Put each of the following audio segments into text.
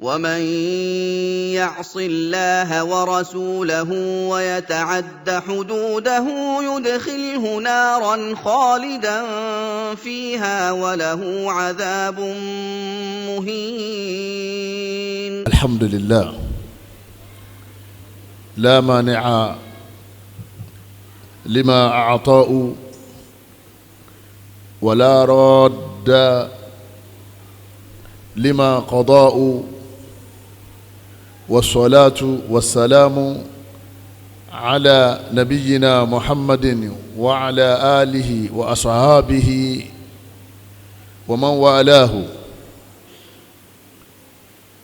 ومن يعص الله ورسوله ويتعد حدوده يدخله نارا خالدا فيها وله عذاب مهين. الحمد لله لا مانع لما أعطاه ولا راد لما قضاء، والصلاة والسلام على نبينا محمد وعلى آله وأصحابه ومن والاه.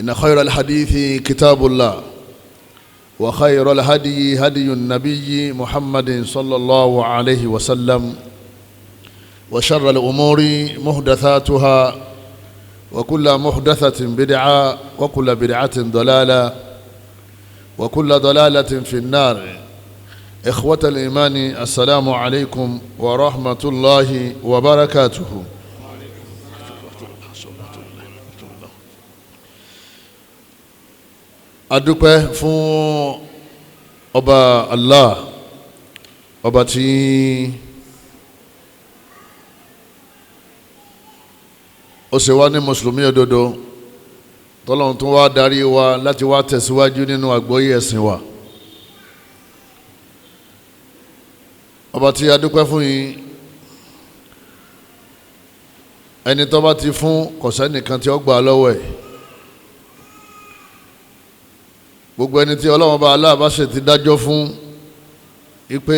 إن خير الحديث كتاب الله، وخير الهدي هدي النبي محمد صلى الله عليه وسلم، وشر الأمور محدثاتها، وكل محدثة بدعة، وكل بدعة ضلالة، وكل ضلالة في النار. إخوة الإيمان، السلام عليكم ورحمة الله وبركاته. adúpẹ́ fún ọba Allah, ọba tí ó ṣe wá ní mùsùlùmí òdodo, tọ́lọ́run tún wá darí wa láti wá tẹ̀síwájú nínú àgbọ́yé ẹ̀sìn wa. ọba tí adúpẹ́ fún yìí, ẹni tó bá ti fún kò sẹ́nìkan tí ó gbà lọ́wọ́ ẹ̀. gbogbo ẹni tí Ọlọ́run bá Allah bá ṣe ti dájọ́ fún ipe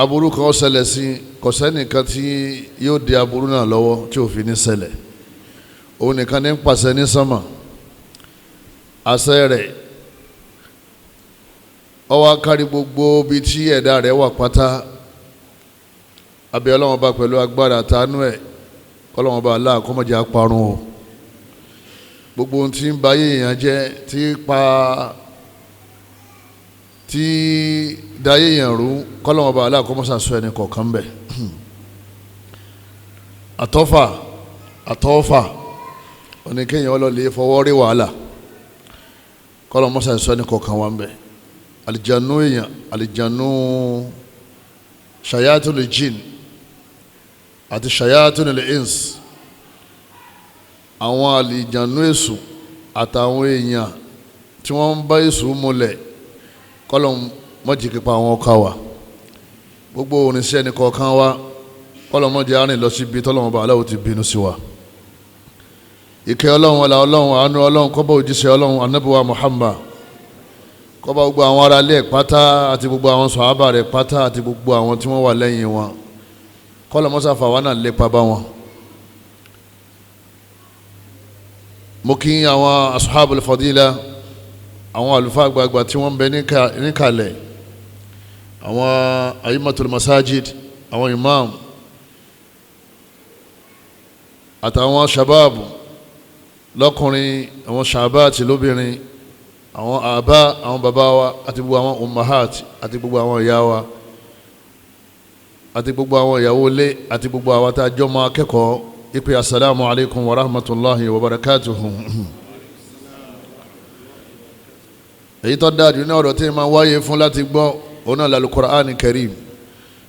aburú kan ṣẹlẹ̀ sí, kò sẹ́nìkan tí yóò di aburú náà lọ́wọ́ tí ò fi ní ṣẹlẹ̀. òun nìkan ní pàṣẹ ní sánmà, àṣẹ rẹ̀ ó wá kárí gbogbo bí tí ẹ̀dá rẹ̀ wà pátá. abẹ́ Ọlọ́run bá pẹ̀lú agbára àtàánú ẹ̀, Ọlọ́run bá Allah kó má jẹ́ àparun o. gbogbo ohun tí ń ba ayé èèyàn jẹ́, tí dayé èèyàn rú, kọ́lọ́wọ́n bá Allah kó má ṣàṣọ ẹni kọ̀ọ̀kan bẹ̀. àtọ́fà oníkéèyàn ọlọ́lẹ̀ fọwọ́ rí wàhálà, kọ́lọ́wọ́n má ṣàṣọ ẹni kọ̀ọ̀kan wà ń bẹ̀. àlìjànú èèyàn, àlìjànú shayatul jinn àti shayatul ins, àwọn àlìjànú èṣù àtàwọn èèyàn tí wọ́n ń bá èṣù múlẹ̀, kọ́lọ̀ mọ́jì kípa àwọn ọkà wa. gbogbo oníṣẹ́ ẹni kọ̀ọ̀kan wa, kọ́lọ̀ mọ́jì àárín lọ síbi tọ́lọ́wọ́n bá aláwọ̀ ti bínú sí wa. ìkẹ́ Ọlọ́run, ọlá Ọlọ́run, àánú Ọlọ́run kó bá òjíṣẹ́ Ọlọ́run Ànábì wa Muhammad, kó bá gbogbo àwọn ará ilé ẹ̀ pátá àti gbogbo àwọn sàhábà rẹ̀ pátá àti gbogbo àwọn tí wọ́n wà lẹ́yìn wọn. kọ́lọ̀ mọ́sáfà wa náà lépa bá wọn. mo kí àwọn ashabul fadila, àwọn àlùfáà àgbààgbà tí wọ́n ń bẹ níkàlẹ̀, àwọn ayyimatul masajid, àwọn imam àtàwọn shababu lọ́kùnrin, àwọn shabati lóbìnrin, àwọn àbá, àwọn bàbá wa àti gbogbo àwọn ummahat àti gbogbo àwọn ìyá wa àti gbogbo àwọn ìyàwó ilé àti gbogbo àwọn tá a jọ máa kẹ́kọ̀ọ́ ipe assalamu alaikum wa rahmatullahi wa barakatuhu. èyí tó dájú ní ọ̀rọ̀ tí ma wáyé fún láti gbọ́ òun náà al-Qur'an Karim,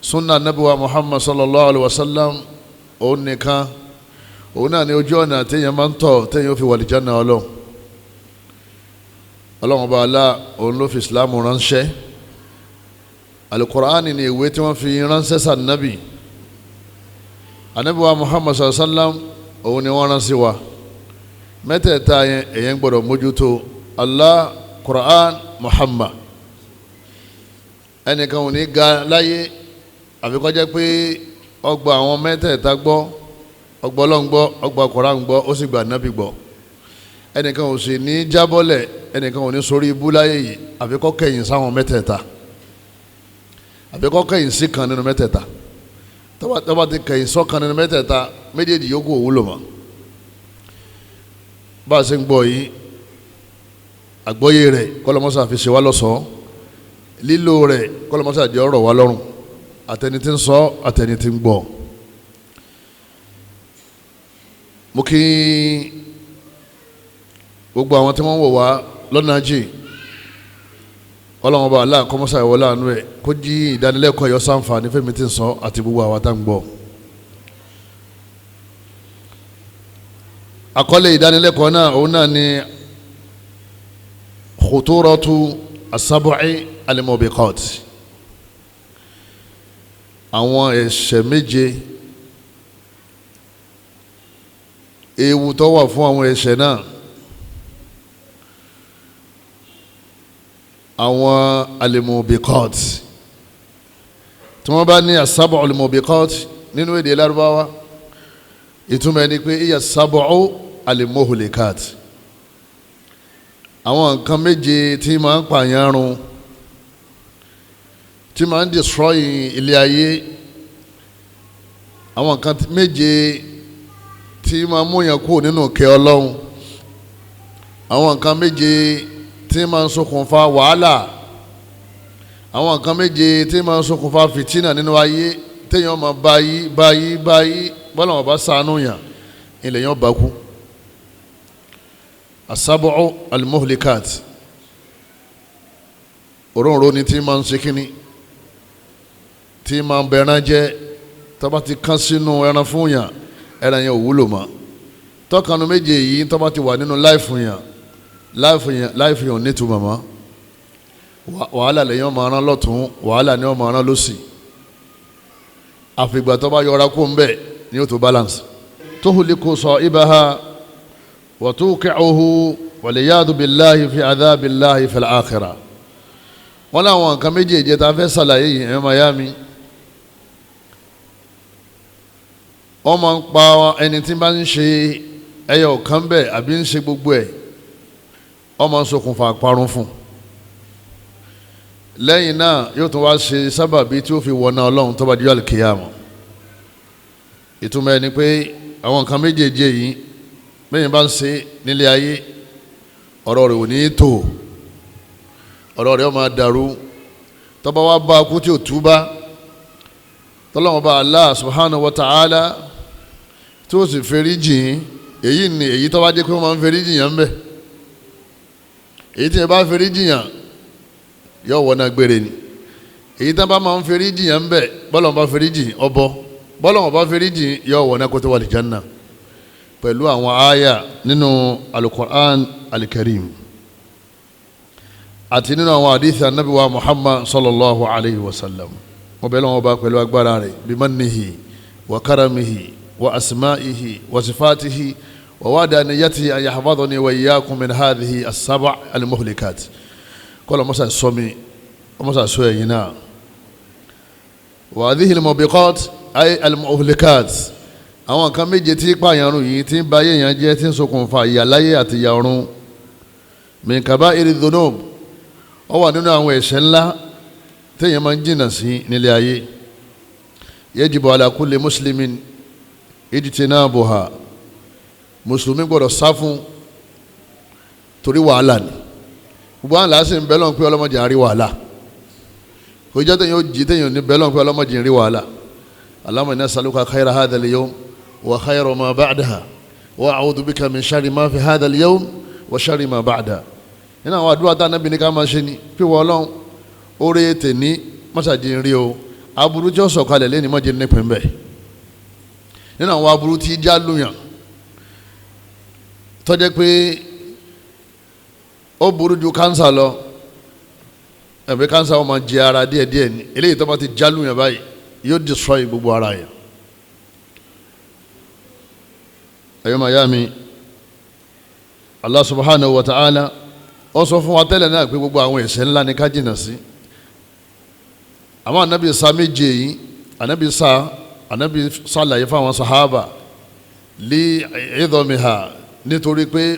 sunna nabi wa Muhammad sallallahu alaihi wasallam. òun nìkan, òun náà ni ojú ọ̀nà téèyàn máa ń tọ̀ téèyàn fi wà lìjánà Ọlọ́run. Ọlọ́run bá Allah òun ló fi Islam ránṣẹ́. al-Qur'an ni ìwé tí wọ́n fi ránṣẹ́ sàn nabi. Ànábì wa Muhammad sallallahu alaihi wasallam òun ni wọ́n rán sí wa. mẹ́tẹ̀ẹ̀ta yẹn èyàn gbọ́dọ̀ mójútó: Allah, Qur'an, Muhammad. ẹnìkan ò ní ga láyé àfi kó jẹ́ pé ọgbà àwọn mẹ́tẹ̀ẹ̀ta gbọ́, ọgbà Ọlọ́run gbọ́, ọgbà Qur'an gbọ́, ó sì gba Ànábì gbọ́. ẹnìkan ò sì ní jábọ́lẹ̀, ẹnìkan ò ní sórí ibú láyé yìí àfi kó kẹ̀yìn sáwọn mẹ́tẹ̀ẹ̀ta, àfi kó kẹ̀yìn sí kan nínú mẹ́tẹ̀ẹ̀ta. tọ́ba ti kẹ̀yìn sọ́kan nínú mẹ́tẹ̀ẹ̀ta, méjèèjì yòókù òwúlò mọ́. bá a ṣe ń gbọ́ yìí, àgbọ́yé rẹ̀ kọ́lọ́mọ́sá fi ṣe wá lọ́ṣọ̀ọ́, lílò rẹ̀ kọ́lọ́mọ́sá jẹ́ ọ̀rọ̀ wá lọ́rùn, àtẹni tí ń sọ àtẹni tí ń gbọ́. mo kí gbogbo àwọn tí wọ́n wò wá lọ́nà jì ọlọ́run bá aláà kọ́mọ́sá ìwọlé àánú ẹ̀ kó jí ìdánilẹ́kọ̀ọ́ yọ sáǹfààní fẹ́mi tí ń sọ àti gbogbo àwọn tá ń gbọ́. àkọlé ìdánilẹ́kọ̀ọ́ náà òun náà ni khuturatu as-sab'i al-mubiqat, àwọn ẹ̀ṣẹ̀ méje ewu tó wà fún àwọn ẹ̀ṣẹ̀ náà, àwọn al-mubiqat. Tí wọ́n bá ní as-sab'u al-mubiqat nínú èdè Lárúbáwá ìtumọ̀ ẹni pé iya as-sab'u al-muhlikat, àwọn nǹkan méje tí máa ń pààyàn run, tí máa ń destroy ilé ayé, àwọn nǹkan méje tí máa ń múyàn kúrò nínú ìkẹ́ Ọlọ́run, àwọn nǹkan méje tí máa ń ṣokùnfà wàhálà, àwọn nǹkan méje tí máa ń ṣokùnfà fìtínà nínú ayé téèyàn máa báyìí bọ́lá wọn bá ṣàánú yàn ilẹ̀ yẹn bá kú. As-sab'u al-muhlikat, òróǹro ni tí máa ń ṣe kínní, tí máa ń bẹ̀rẹ̀ jẹ́, tó bá ti kán sínú ẹran fún yàn ẹran yẹn ò wúlò mọ́. tọ́kànnú méje yìí tó bá ti wà nínú láìfù yàn láìfù yàn ò nítumọ̀ mọ́. wàhálà lèyàn máa rán lọ́tún, wàhálà ni wọ́n máa rán lọ́sì. àfìgbà tó bá yọra kó ń bẹ̀ ni yóò tó balance. tuhliku sa'ibaha wa tuqi'uhu waliyadu billahi fi adhabillahi fil akhirah. wọ́n láwọn nǹkan méjèèjì tá a fẹ́ ṣàlàyé yìí ẹ̀ mayami. wọ́n máa ń pa ẹni tí bá ń ṣe ẹyọ kan bẹ́ẹ̀ àbí ń ṣe gbogbo ẹ̀, wọ́n máa ń ṣokùnfà parun fún. lẹ́yìn náà yóò tún wá ṣe sábàbí tí ó fi wọná Ọlọ́run tó bá di ọjọ́ kíyámà. ìtumọ̀ ẹni pé àwọn nǹkan méjèèjì yìí bẹ́ẹ̀ bá ń ṣe nílé ayé ọ̀rọ̀ rẹ̀ ò ní tò, ọ̀rọ̀ rẹ̀ ó máa dàrú. tó bá wá bá a kú tí ò túbá, tọ́lọ́wọ́n bá Allah subhanahu wa ta'ala tí ó sì fẹ́rí jìn, èyí ni èyí tó bá dé pé wọ́n máa ń fẹ́rí jìn yàn ń bẹ̀. èyí tí yẹn bá fẹ́rí jìn yàn yóò wọ́n náà gbére ni. èyí tí wọ́n bá máa ń fẹ́rí jìn yàn ń bẹ̀, bọ́lọ́wọ́n bá fẹ́rí jìn ọbọ̀, bọ́lọ́wọ́n bá fẹ́rí jìn yóò wọ́n náà kó tó wà lí janna pẹ̀lú àwọn àyà nínú al-Qur'an al-Karim àti nínú àwọn hadith Ànábì wa Muhammad sallallahu alayhi wa sallam. wọ́n bẹ̀rẹ̀ wọn bá pẹ̀lú agbára rẹ̀ bimannihi wa karamihi wa asma'ihi wa sifatihi wa wadaniyatihi an yahfadhani wa iyyakum min hadhihi as-sab' al-muhlikat. kọ́lọ̀ mọ́sá sọ́mi mọ́sá sọ ẹ̀yìn náà. wa hadhihi al-mubiqat ay al-muhlikat, àwọn kan méje tí pààyàn yìí tí ń ba ayé yẹn jẹ́ tí ń ṣokùnfà ìyà láyé àti ìyà ọ̀run. min kaba'iri dhunub, ó wà nínú àwọn ẹ̀ṣẹ̀ ńlá téèyàn máa ń jìnnà sí nílé ayé. yajibu ala kulli muslimin ijtinabuha, mùsùlùmí gbọ́dọ̀ sá fún torí wàhálà ni. gbogbo àwọn làásì ń bẹ́lọ̀ pé ọlọ́mọdé àrí wàhálà, kò jẹ́ téèyàn ó jí téèyàn ní bẹ́lọ̀ pé ọlọ́mọdé àrí wàhálà. Allahumma inna nas'aluka khayra hadha al-yawm wa khayra ma ba'daha wa a'udhu bika min sharri ma fi hadha al-yawm wa sharri ma ba'daha. nínú àwọn àdúrà tá Ànábì ní ká máa ṣe ni pé wọ́n Ọlọ́run oore tèní mọ́sàdì ń rí o, aburú tí ó sọ̀kalẹ̀ lẹ́ni mọ́jẹ́ nípìn bẹ́ẹ̀. nínú àwọn aburú tí já lùyàn tó jẹ́ pé ó burú ju kánsà lọ, ẹ̀fẹ̀ kánsà ó máa jẹ ara díẹ̀díẹ̀ ni, eléyìí tó bá ti já lùyàn báyìí yóò destroy gbogbo ara yẹn. ẹ̀yọ́ mayami, Allah subhanahu wa ta'ala ó sọ fún wa tẹ́lẹ̀ náà pé gbogbo àwọn ẹ̀ṣẹ̀ ńlá ni ká jìnnà sí. àwọn anabi sa méje yìí, anabi sàlàyé fáwọn sahaba li idhamiha, nítorí pé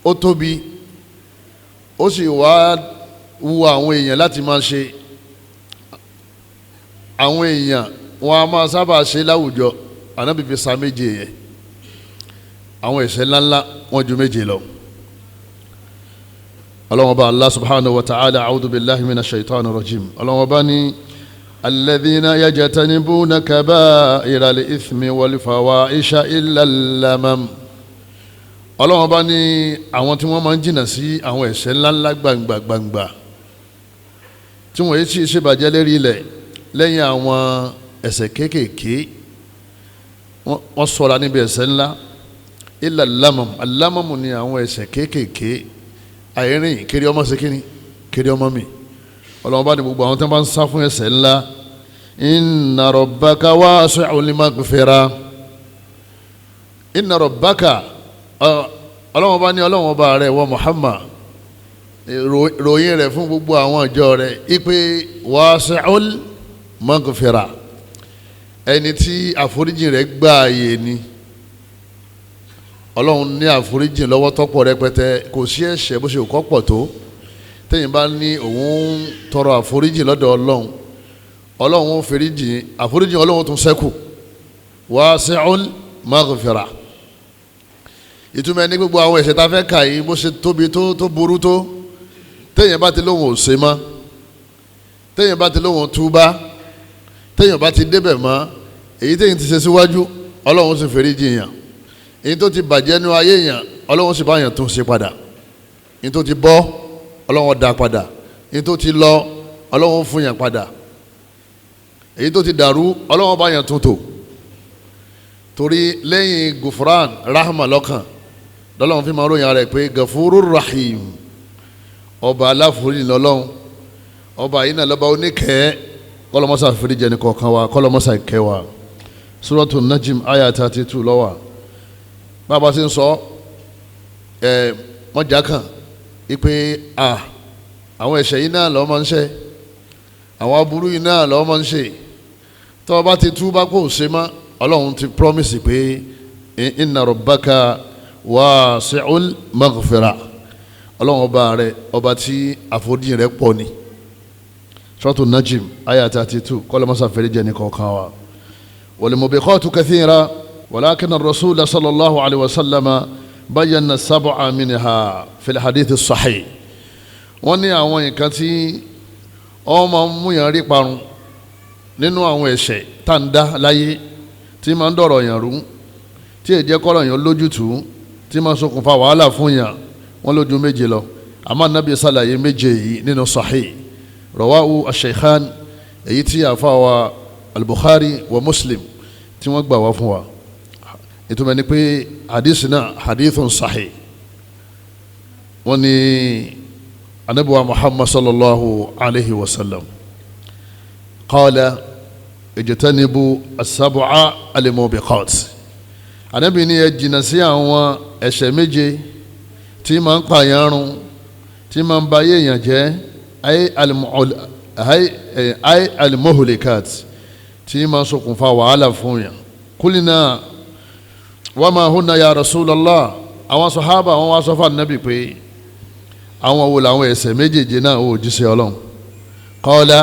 ó tóbi ó sì wá wu àwọn èèyàn láti máa ṣe. àwọn èèyàn wọn a máa sábà ṣe láwùjọ, anabi fi sa méje yẹn. àwọn ẹ̀ṣẹ̀ ńláńlá wọn ju méje lọ. Ọlọ́hun bá Allah subhanahu wa ta'ala, a'udhu billahi minash shaitani rajim. Ọlọ́hun bá ní alladhina Ọlọ́run bá ní àwọn tí wọ́n máa ń jìnnà sí àwọn ẹ̀ṣẹ̀ ńláńlá gbangba tí wọ́n yé tí ṣe bàjẹ́ lérí ilẹ̀ lẹ́yìn àwọn ẹ̀ṣẹ̀ kéékèèké wọ́n ṣọ́ra níbi ẹ̀ṣẹ̀ ńlá illa alámọ̀mù ni àwọn ẹ̀ṣẹ̀ kéékèèké àìrìn kiri ọmọ sí kíní kiri ọmọ mi. Ọlọ́run bá ní gbogbo àwọn tí wọ́n bá ń sá fún ẹ̀ṣẹ̀ ńlá inna rabbaka wasi'ul maghfira inna rabbaka Ọlọ́run bá ní Ọlọ́run ọba rẹ̀ wọ Muhammad ròyìn rẹ̀ fún gbogbo àwọn ìjọ rẹ̀ ipe wasi'ul maghfira ẹni tí àforíjì rẹ̀ gbà ààyè ni. Ọlọ́run ní àforíjì lọ́wọ́ tọ́pọ̀ rẹpẹtẹ kò sí ẹ̀ṣẹ̀ bó ṣe kọ́ pọ̀ tó téèyàn bá ní òun tọrọ àforíjì lọ́dọ̀ Ọlọ́run ó foríjì àforíjì Ọlọ́run tún ṣẹ́kù wasi'ul maghfira. Ìtumọ̀ ẹni gbogbo àwọn ẹ̀ṣẹ̀ tá a fẹ́ kà yìí bó ṣe tóbi tó burú tó téèyàn bá ti lóhùn ò ṣe mọ́ téèyàn bá ti lóhùn túbá téèyàn bá ti débẹ̀ mọ́ èyí téèyàn ti ṣe síwájú Ọlọ́run sì foríjì yàn èyí tó ti bàjẹ́ nínú ayé yàn Ọlọ́run sì bá yàn tún ṣe padà èyí tó ti bọ́ Ọlọ́run dá padà èyí tó ti lọ Ọlọ́run fún yàn padà èyí tó ti dàrú Ọlọ́run bá yàn tún tò torí lẹ́yìn gufran rahma lọ́kàn lọ́lọ́run fi máa ròyìn ara rẹ̀ pé gafurur rahim ọba aláforíjì lọ́lọ́run ọba yìí náà lọ́ba oníkẹ́ kọ́lọ́mọ́sá foríjì ẹni kọ̀ọ̀kan wa kọ́lọ́mọ́sá ìkẹ́ wa Suratul Najm ayah 32 lọ́wọ́ bàbá ti ń sọ mọ́jà kan ipe àwọn ẹ̀ṣẹ̀ yìí náà lọ́ọ́ máa ń ṣe àwọn aburú yìí náà lọ́ọ́ máa ń ṣe tọ́ bá ti tú bá kó o ṣe mọ́ Ọlọ́run ti promise pé inna rabbaka wasi'ul maghfira Ọlọ́run ọba rẹ ọba tí àforíjì rẹ̀ pọ̀ ni. Suratul Najm ayah 32 kọ́lọ́mọ́sá fẹ́rẹ́ jẹ́ ní kọ̀ọ̀kan wa wal mubiqatu kathira. ولكن الرسول صلى الله عليه وسلم بين السبع منها في الحديث الصحيح. wọ́n ní àwọn nǹkan tí ó máa ń mú yàn rí parun nínú àwọn ẹ̀ṣẹ̀ tá ń dá láyé tí máa ń dọ̀rọ̀ yàn rú tí èjẹ́ kọ́rọ̀ yàn lójútùú tí máa ń ṣokùnfà wàhálà fún yàn wọ́n lójú méje lọ àmọ́ Nábì sàlàyé méje yìí nínú Sahih rawahu ash-shaykhan èyí tí àfáwà al-Bukhari wa Muslim tí wọ́n gbà wá fún wa. ìtumọ̀ ni pé hadith náà hadithun sahih wọ́n ní anabiwa Muhammad sallallahu alayhi wa sallam qala ijtanibu as-sab'a al-mubiqat anabi ní ẹ jìnnà sí àwọn ẹ̀ṣẹ̀ méje tí máa ń pààyàn run tí máa ń ba ayé èèyàn jẹ́ ay al-muhlikat tí máa ń ṣokùnfà wàhálà fún yàn kulina wama hunna ya Rasulallah àwọn sahaba àwọn wá sọ fún Ànábì pé àwọn wo làwọn ẹ̀ṣẹ̀ méjèèjì náà ó jíṣẹ́ Ọlọ́run qala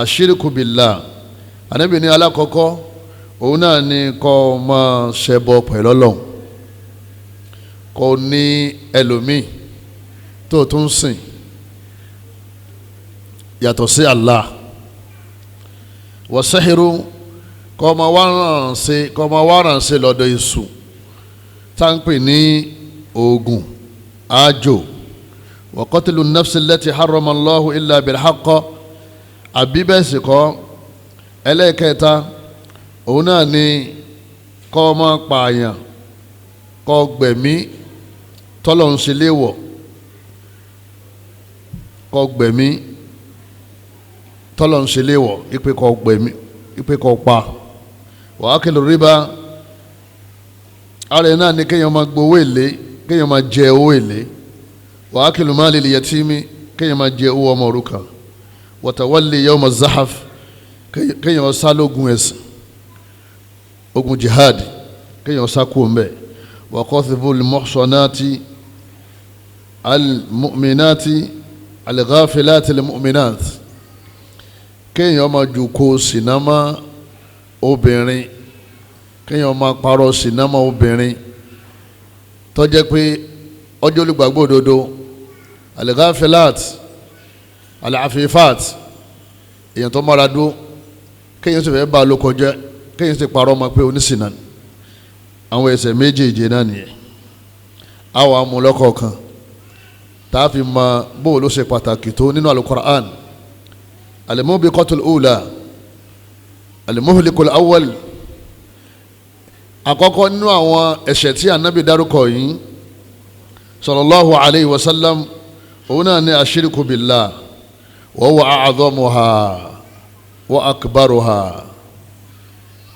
ashirku billah Ànábì ní alákọ̀ọ́kọ́ òun náà ni kó máa ṣẹbọ pẹ̀lú Ọlọ́run kó ní ẹlòmíì tó tún sìn yàtọ̀ sí Allah wa sihiru kó máa wá ránṣẹ́ lọ́dọ̀ Èṣù táǹpì ní oògùn àjò wa qatlu an-nafs allati harrama Allahu illa bil-haqq àbíbẹ̀sì kọ́ ẹlẹ́ẹ̀kẹta òun náà ni kọ́ máa pààyàn kọ́ gbẹ̀mí tọ́lọ́run ṣe léèwọ̀ kọ́ gbẹ̀mí tọ́lọ́run ṣe léèwọ̀ ìpè kọ́ gbẹ̀mí ìpè kọ́ pa wa akilu riba ààrẹ náà ni kéèyàn máa gbowó èlé kéèyàn máa jẹ owó èlé wa akilu malil yatimi kéèyàn máa jẹ owó ọmọ òrukàn wa tawalli yawma zahaf kéèyàn sá lógun ẹ̀sìn ogun jihad kéèyàn sá kú mbẹ wa qathful muhsanati al-mu'minati al-ghafilati al-mu'minat kéèyàn máa jù kó sinamá obìnrin kéèyàn máa parọ́ sinamá obìnrin tó jẹ́ pé ọjọ́ olùgbàgbọ́ òdodo al-ghafilat al-afifat èèyàn tó mọ́ra dó kéèyàn sì fẹ́ bá a ló kọjá kéèyàn sì parọ́ ọmọ pé oníṣìnà àwọn ẹ̀ṣẹ̀ méjèèjì náà nìyẹn àwọn amúlọ́kọ̀ọ̀kan tá a fi mọ bó ló ṣe pàtàkì tó nínú alukur'an. al-mubiqatul ula al-muhlikul awwal. àkọ́kọ́ nínú àwọn ẹ̀ṣẹ̀ tí anabi dárúkọ yìí sallallahu alayhi wa sallam òun náà ní ashiriku billah wa huwa a'dhamuha wa akbaruha.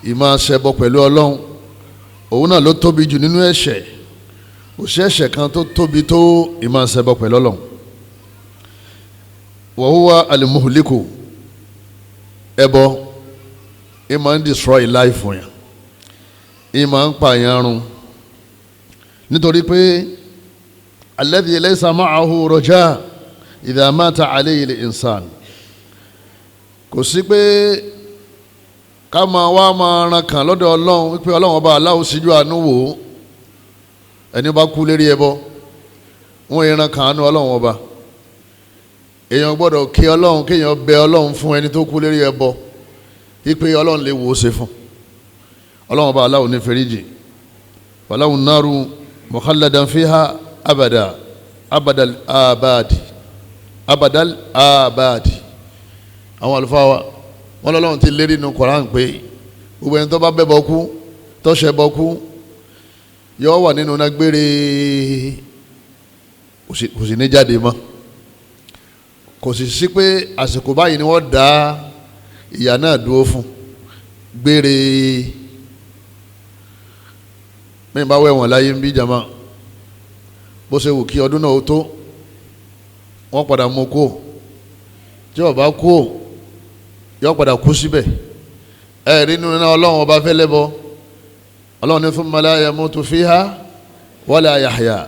ìmọ̀ ṣẹbọ pẹ̀lú ọlọ́run òun náà ló tóbi jù nínú ẹ̀ṣẹ̀. kò sí ẹ̀ṣẹ̀ kan tó tóbi tó ìmọ̀ ṣẹbọ pẹ̀lú ọlọ́run. wa huwa al-muhliku. ẹbọ ìmọ̀ ń destroy life fún yàn, ìmọ̀ ń pààyàn run, nítorí pé alladhi laysa ma'ahu raja idha mata alayhi al-insan. kò sí pé ká máa wá máa ran kàn lọ́dọ̀ ọlọ́run wípé ọlọ́run ọba aláwo síjú àánú wò ó ẹni bá kú lérí ẹbọ wọn ìran kàn ánú ọlọ́run ọba. èèyàn gbọ́dọ̀ kí ọlọ́run kéèyàn bẹ ọlọ́run fún ẹni tó kú lérí ẹbọ wípé ọlọ́run lè wò ó ṣe fún ọlọ́run ọba aláwo ní fèrèjì wàláwùn náírù mukhalladan fiha abadal abadi. àwọn àlùfáà wa wọn lọ́lọ́run ti lérí nu Koran pé gbogbo ẹni tó bá bẹ́ bọ́ kú tó ṣẹ bọ́ kú yóò wà nínú náà gbére, kò sì ní jáde mọ́. kò sì sí pé àsìkò báyìí ni wọ́n dá ìyà náà dúró fún gbére. mẹ́rin bá wẹ̀wọ̀n láyé ń bí jama bó ṣe wù kí ọdún náà ó tó wọ́n padà mú kó tí ó bá kó yọ padà kú síbẹ̀. ẹ̀rí nínú náà ọlọ́run ọba fẹ́ lẹ́bọ. ọlọ́run ní thumma la yamutu fiha wala yahya.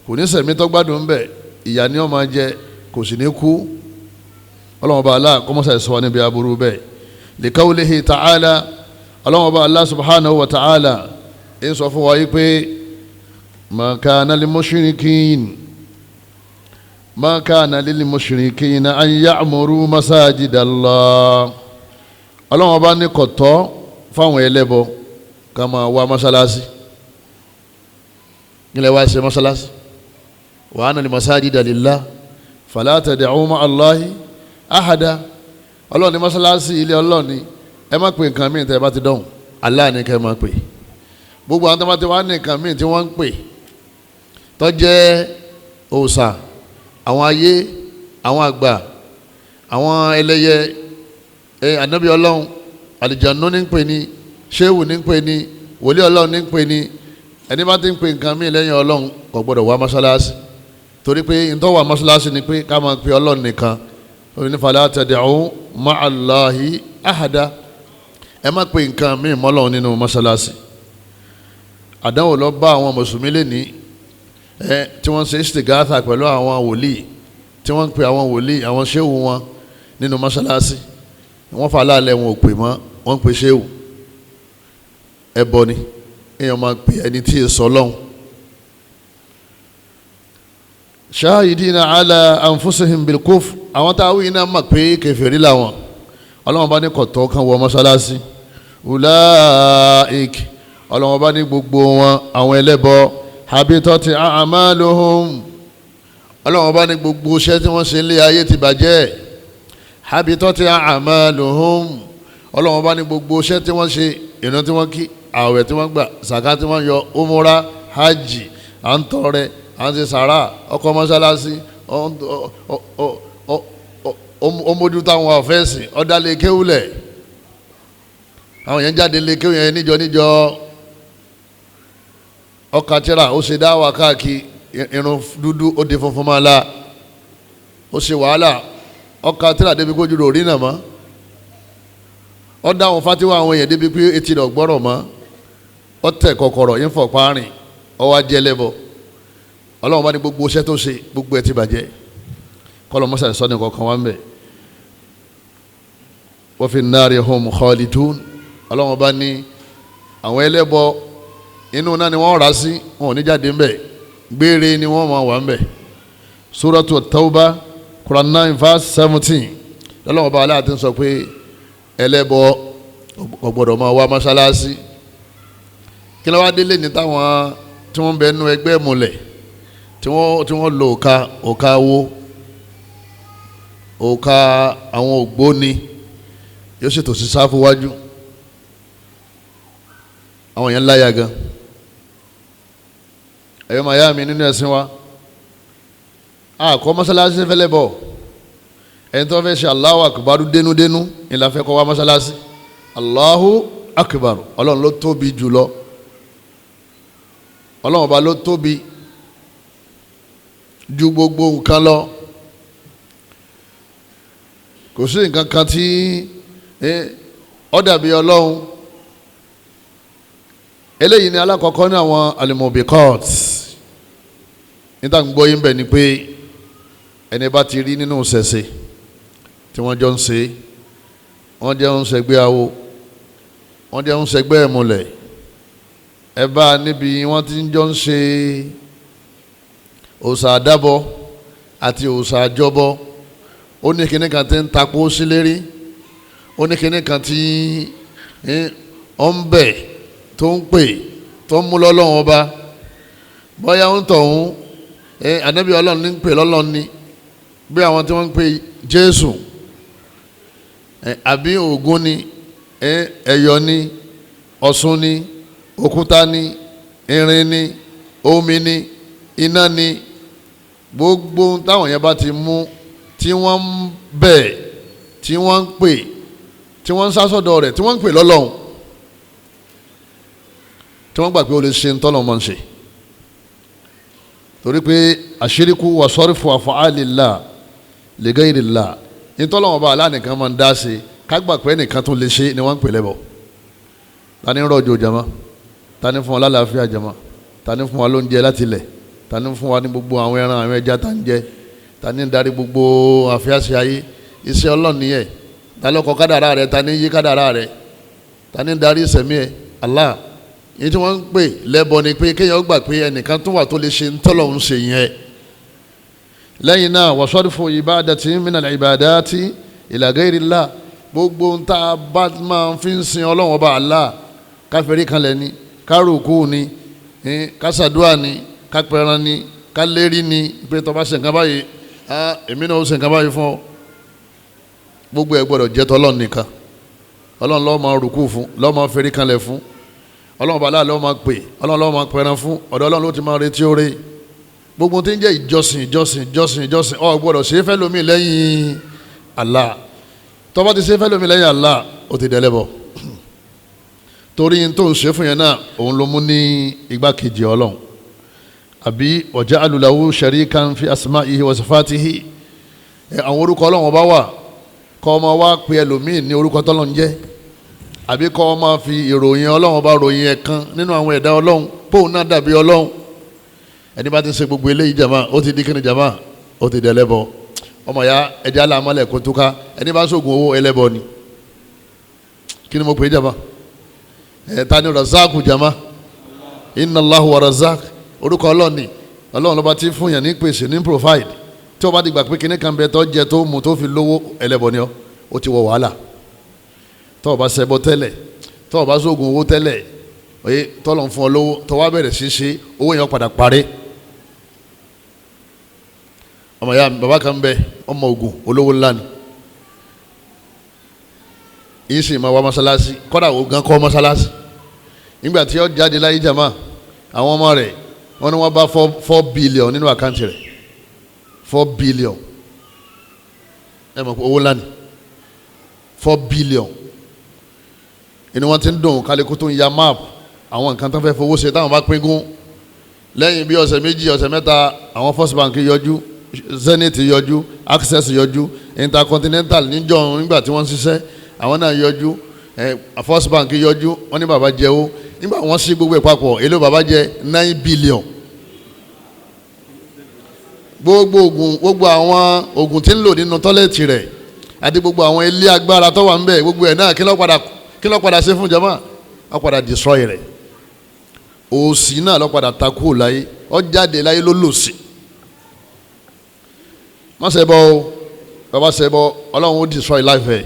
kò ní sẹ̀mí tó gbádùn ń bẹ̀, ìyà ni ó máa jẹ, kò sì ní kú. ọlọ́run ọba Allah kọ́mọ́sà sọ wá níbi aburú bẹ́ẹ̀. li qawlihi ta'ala, ọlọ́run ọba Allah subhanahu wa ta'ala ń sọ fún wa yìí pé ma kana lil mushrikina an ya'muru masajidallah. ọlọ́run ọba ní kò tọ́ fáwọn ẹlẹ́bọ ká máa wá mọ́sálásí. nílẹ̀ wá ṣe mọ́sálásí wa anna al-masajida lillah fala tad'u ma'a Allahi ahada. ọlọ́run ní mọ́sálásí ilé ọlọ́run ni ẹ má pè nǹkan míì tẹ́ ẹ bá ti dọ̀hùn, Allah ní kẹ́ ẹ má pè. gbogbo àwọn tó bá ti wá ní nǹkan míì tí wọ́n ń pè tó jẹ́ òòṣà, àwọn ayé, àwọn àgbà, àwọn ẹlẹ́yẹ, ànábì ọlọ́run, àlìjànú ní ń pè ní, ṣéwù ní ń pè ní, wòlíì ọlọ́run ní ń pè ní. ẹni bá ti ń pè nǹkan míì lẹ́yìn ọlọ́run kò gbọ́dọ̀ wá mọ́sálásí, torí pé ntọ́ wà mọ́sálásí ni pé ká máa pe ọlọ́run nìkan. orí ní fala tad'u ma'a Allahi ahada. ẹ má pe nǹkan míì mọ́lọ́run nínú mọ́sálásí. àdánwò lọ bá àwọn mùsùlùmí lẹ́ni tí wọ́n ṣe istighatha pẹ̀lú àwọn wòlíì, tí wọ́n ń pe àwọn wòlíì, àwọn ṣéwù wọn nínú mọ́sálásí. wọ́n fà láàlẹ́ wọn ò pè mọ́, wọ́n ń pe ṣéwù. ẹbọ ni èèyàn máa pe ẹni tí ì sọ lọ́hùn. shahidina ala anfusihim bil kufr. àwọn táwọn yìí náà mọ̀ pé kèfèrí làwọn. ọlọ́wọ́n bá ní kọ̀tọ́ kan wọ mọ́sálásí. ulaik, ọlọ́wọ́n bá ní gbogbo wọn àwọn ẹlẹ́bọ habitati a'maluhum. ọlọ́wọ́n bá ní gbogbo iṣẹ́ tí wọ́n ṣe lé ayé ti bàjẹ́. habitati a'maluhum. ọlọ́wọ́n bá ní gbogbo iṣẹ́ tí wọ́n ṣe, ìran tí wọ́n kí, ààwẹ̀ tí wọ́n gbà, sàká tí wọ́n yọ, umura, hajj, à ń tọrẹ, à ń ṣe sàrà, ọkọ̀ mọ́sálásí, ó mójú táwọn àfẹ́sìn, ọ̀dà lè kéwúlẹ̀. àwọn yẹn jáde lè kéwú yẹn níjọ ọkà tíra, ó ṣe dáwà káàkiri, irun dúdú ó di funfun máa la, ó ṣe wàhálà, ọkà tíra débi kójú rò rí nà mọ́, ó dáhùn fatiwa àwọn èèyàn débi pé etí rẹ̀ gbọ́rọ̀ mọ́, ó tẹ̀ kọ̀kọ̀rọ̀ yín fọ̀ párin, ó wá jẹ́ lẹ́bọ̀. ọlọ́run bá ní gbogbo iṣẹ́ tó ṣe gbogbo ẹ̀ ti bàjẹ́. kọ́lọ̀ mọ́sá ìsọ́ni kọ̀ọ̀kan wá ń bẹ̀. wa fi nnari hum khalidun. ọlọ́run bá ní àwọn ẹlẹ́bọ inú náà ni wọ́n rà sí, wọn ò ní jáde ń bẹ̀, gbére ni wọ́n máa wà ń bẹ̀. suratu Tawba Quran 9 verse 17. ọlọ́run bá aláàtí sọ pé ẹlẹ́bọ kò gbọ́dọ̀ máa wá mọ́sálásí. kí ló wá délé ní táwọn tí wọ́n bẹ nú ẹgbẹ́ múlẹ̀ tí wọ́n lo òka wo òka àwọn ògbóni yóò ṣètò sí sáfù wájú àwọn yẹn láyà gan ẹ̀yọ́ màá yá mi nínú ẹ̀sìn wa àkọ́ mọ́sálásí fẹ́lẹ́ bọ̀ ẹni tó fẹ́ ṣe Allahu akbar dénúdénú ìlà fẹ́ kọ́ wá mọ́sálásí Allahu akbar ọlọ́run ló tóbi jùlọ ọlọ́run ọba ló tóbi ju gbogbo nǹkan lọ kò sí nǹkan kan tí ó dàbí ọlọ́run eléyìí ni alákọ̀ọ́kọ́ ní àwọn alimobikot níta gbọ́ yín bẹ̀ ni pé ẹni bá ti rí nínú ṣẹ̀ṣẹ̀ tí wọ́n jọ ń ṣe wọ́n jẹ́ ń ṣẹgbẹ́ awo wọ́n jẹ́ ń ṣẹgbẹ́ ẹ̀múlẹ̀ ẹ bá níbi wọ́n ti ń jọ ń ṣe òòṣà àdábọ̀ àti òòṣà àjọbọ̀ ó ní kinní kan tí ń takò sílérí ó ní kinní kan tí ó ń bẹ̀ tó ń pè tó ń mú lọ́lọ́run ọba bóyá ń tọ̀hún ànábì ọlọ́run ní ń pè lọ́lọ́run ni bí àwọn tí wọ́n ń pè Jésù àbí Ògún ni ẹ̀yọ̀ ni Ọ̀ṣun ni òkúta ni irin ni omi ni iná ni gbogbo táwọn yẹn bá ti mú tí wọ́n ń bẹ̀ tí wọ́n ń pè tí wọ́n ń sásọ̀dọ̀ rẹ̀ tí wọ́n ń pè lọ́lọ́run tí wọ́n gbà pé o lè ṣe ntọ́nà mọ́ ń ṣe torí pé àṣíríkù wà sọ́rífù àfọ̀álìlá li ghayrillah ntọ́nà ọba aláàníkan máa ń dá sí ká gbà pé ẹnìkan tó lè ṣe ni wọ́n ń pè lẹ́bọ̀ ta ni rọ̀jò jama ta ni fún wa lálàáfíà jama ta ni fún wa lóúnjẹ láti ilẹ̀ ta ni fún wa ní gbogbo àwọn ẹran àwọn ẹja tá ń jẹ ta ni darí gbogbo àfíàsí ayé iṣẹ́ Ọlọ́run nìyẹn ta ló kọ kádàrá rẹ ta ni yí kádàrá rẹ ta ni darí ìsẹ̀mí ẹ Allah yìí tí wọ́n ń pè lẹ́bọ ni pé kéèyàn gbà pé ẹnìkan tún wà tó lè ṣe ntọ́lọ́hún ṣe yẹn lẹ́yìn náà wasarfu ibadati minal ibadati ila ghayrillah gbogbo ń tá a bá máa fi ń sin Ọlọ́run ọba Allah káfíńrí kanlẹ̀ ni kárùkù ni kásàdúà ni kápẹ́ran ni kálérí ni pé tó bá ṣe nǹkan báyìí èmi náà ó ṣe nǹkan báyìí fún ọ gbogbo ẹ̀ gbọ́dọ̀ jẹ́ tọ́lọ́run nìkan Ọlọ́run ló máa rùkù fún ló máa fẹ́rí kanlẹ̀ fún Ọlọ́run bàálà ló máa pè Ọlọ́run ló máa pẹran fún ọ̀dọ̀ Ọlọ́run ló ti máa retí oore gbogbo tí ń jẹ́ ìjọsìn ọ gbọ́dọ̀ ṣe é fẹ́ lómi lẹ́yìn Allah tó bá ti ṣe é fẹ́ lómi lẹ́yìn Allah ó ti dẹ̀lẹ́bọ̀ torí tó ń ṣe fún yẹn náà òun ló mú ní igbákejì Ọlọ́run àbí waja'alu lahu sharikan fi asma'ihi wa sifatihi àwọn orúkọ Ọlọ́run bá wà kọ́ ọmọ wa pe ẹlòmíì ní orúkọ tọ́lọ́run jẹ́ àbí kọ́ ọ máa fi ìròyìn Ọlọ́run bá ròyìn ẹ̀kan nínú àwọn ẹ̀dá Ọlọ́run póun náà dàbí Ọlọ́run ẹni bá ti ṣe gbogbo eléyìí jama ó ti di kíni jama ó ti dẹ̀lẹ́bọ ọmọ ya ẹ̀dá alámọ́lẹ̀ kó túká ẹni bá sóògùn owó ẹlẹ́bọ ni kí ni mo pè é jama ta ni razaku jama inna Allahu wa razak orúkọ Ọlọ́run ni Ọlọ́run ló bá ti fún yàn ní pèsè ní provide tí o bá ti gbà pé kíní kan bẹ tó jẹ tó mu tó fi lówó ẹlẹ́bọ ni ó ti wọ wàhálà tọ́ ọ bá ṣẹbọ tẹ́lẹ̀ tọ́ ọ bá sóògùn owó tẹ́lẹ̀ oye tọ́lọ̀ ń fún ọ lówó tọ́ wá bẹ̀rẹ̀ sí ṣe owó yẹn padà parí. ọmọ ya bàbá kan bẹ ọmọ ogun olówó ńlá ni yìí sì máa wá mọ́sálásí kọ́dà ogun kọ́ mọ́sálásí nígbà tí ó jáde láyé jama àwọn ọmọ rẹ̀ wọ́n ní wọ́n bá 4 billion nínú àkáǹtì rẹ̀ 4 billion ẹ mọ̀ pé owó ńlá ni 4 billion inú wọn ti ń dùn kálíkù tó ń ya map àwọn nǹkan tó fẹ́ fowó ṣe táwọn bá pín gún lẹ́yìn bí ọ̀sẹ̀ méjì ọ̀sẹ̀ mẹ́ta àwọn First Bank yọjú Zenith yọjú Access yọjú Intercontinental níjọ́ nígbà tí wọ́n ń ṣiṣẹ́ àwọn náà yọjú First Bank yọjú wọ́n ní bàbá jẹ owó nígbà wọ́n sí gbogbo ẹ̀ papọ̀ èló bàbá jẹ 9 billion gbogbo àwọn oògùn tí ń lò nínú tọ́lẹ̀tì rẹ̀ àti gbogbo àwọn ilé agbára tó wà ń bẹ̀ gbogbo ẹ̀ náà kí ló padà ṣe fún jama ó padà destroy rẹ̀ òsì náà ló padà takú láyé ó jáde láyé ló lòsì má ṣe bọ́ o bàbá ṣe bọ́ Ọlọ́run ó destroy life ẹ̀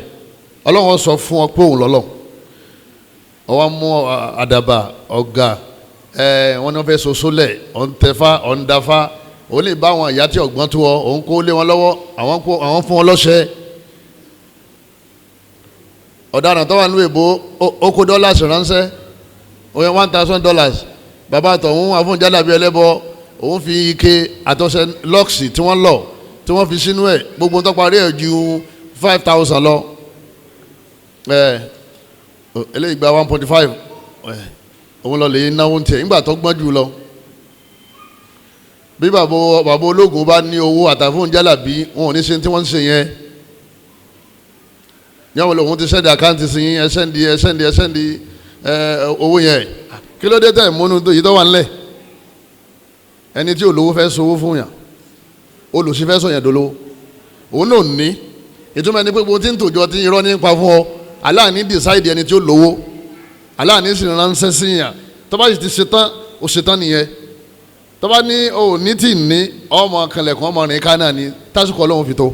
Ọlọ́run ó sọ fún ọ pé òun lọ́lọ́ ọwọ́ mú àdàbà ọ̀gá wọ́n ní wọ́n fẹ́ soso lẹ̀ ọ̀ntẹ́fà ọ̀ndáfà ó lè bá àwọn ìyá tí ọ̀gbọ́n tó ọ òun kó lé wọn lọ́wọ́ àwọn fún wọn lọ́ṣẹ́. ọ̀daràn tó wà nílùú èbó ó kó dọ́làsì ránṣẹ́ ó yẹ $1,000 bàbá àtọ̀hún àfọ̀njálàbí ẹlẹ́bọ òun fi ike àtọ̀sẹ̀ lọ́ọ̀sì tí wọ́n lọ tí wọ́n fi sínú ẹ̀ gbogbo tó parí ẹ̀ ju 5,000 lọ eléyìí gba 1.5 òun lọ lè náwó tiẹ̀ nígbà tó gbọ́n jù lọ. bí bàbá ológun bá ní owó àtàfọ̀njálàbí wọn ò ní ṣe tí wọ́n ń ṣe yẹn yàwọn lòun ti sẹ́ndì àkáǹtì sí yín ẹ̀sẹ́ndì owó yẹn kí ló dé tẹ̀ múnú yìí tó wà ńlẹ̀ ẹni tí olówó fẹ́ sowó fún yàn olùsí fẹ́ sọ yẹn dolówó òun náà ní ìtumọ̀ ẹni pé gbogbo tí ń tòjọ́ tí irọ́ nípa fún ọ aláàní decide ẹni tí ó lówó aláàní sì ránṣẹ́ sí yàn tó bá sì ti ṣetán ó ṣetán nìyẹn tó bá ní o ní tí ní ọmọ kanlẹ̀kùn ọmọ rìn ká náà ní tásìkò ọlọ́run fi tó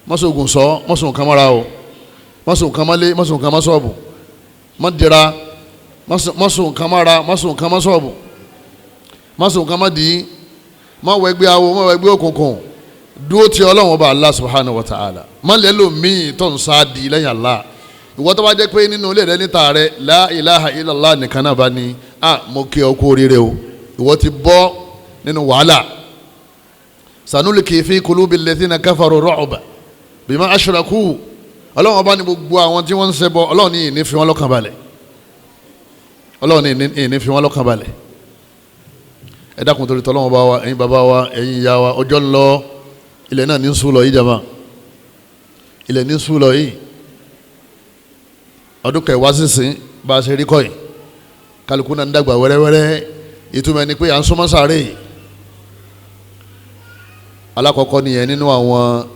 mọ́sọ̀gùn sọ mọ́sọ̀gùn kan mọ́ra o mọ́sọ̀gùn kan mọ́lé mọ́sọ̀gùn kan mọ́sọ̀bù mọ́dìra mọ́sọ̀gùn kan mọ́ra mọ́sọ̀gùn kan mọ́sọ̀bù mọ́sọ̀gùn kan mọ́dì mọ́wẹ́gbẹ́ awo mọ́wẹ́gbẹ́ òkùnkùn dúró ti ọlọ́run ọba Allah subhanahu wa ta'ala mọ́lẹ́lò míì tó ń sáàdì lẹ́yìn Allah ìwọ tó bá jẹ́ pé nínú ilé rẹ níta rẹ la ilaha illallah nìkan náà bá ní mo kí ọ kú oríire o ìwọ ti bọ́ nínú wàhálà sanuliki fi kulubi alladhina kafaru ru'ba bima ashraku ọlọ́run ọba ní gbogbo àwọn tí wọ́n ń ṣẹbọ ọlọ́run ní ìní fi wọ́n lọ́kàn balẹ̀ ọlọ́run ní ìní fi wọ́n lọ́kàn balẹ̀ ẹ dákun torí tọ́lọ́run ọba wa ẹ̀yin bàbá wa ẹ̀yin ìyá wa ọjọ́ ń lọ ilẹ̀ náà ní ń sùn lọ yìí jama ilẹ̀ ní ń sùn lọ yìí ọdún kẹwàá sísìn bá a ṣe rí kọ́ yìí kálukú náà ń dàgbà wẹ́rẹ́wẹ́rẹ́ ìtumọ̀ ẹni pé à ń súnmọ́ sáré yìí alákọ̀ọ́kọ́ nìyẹn nínú àwọn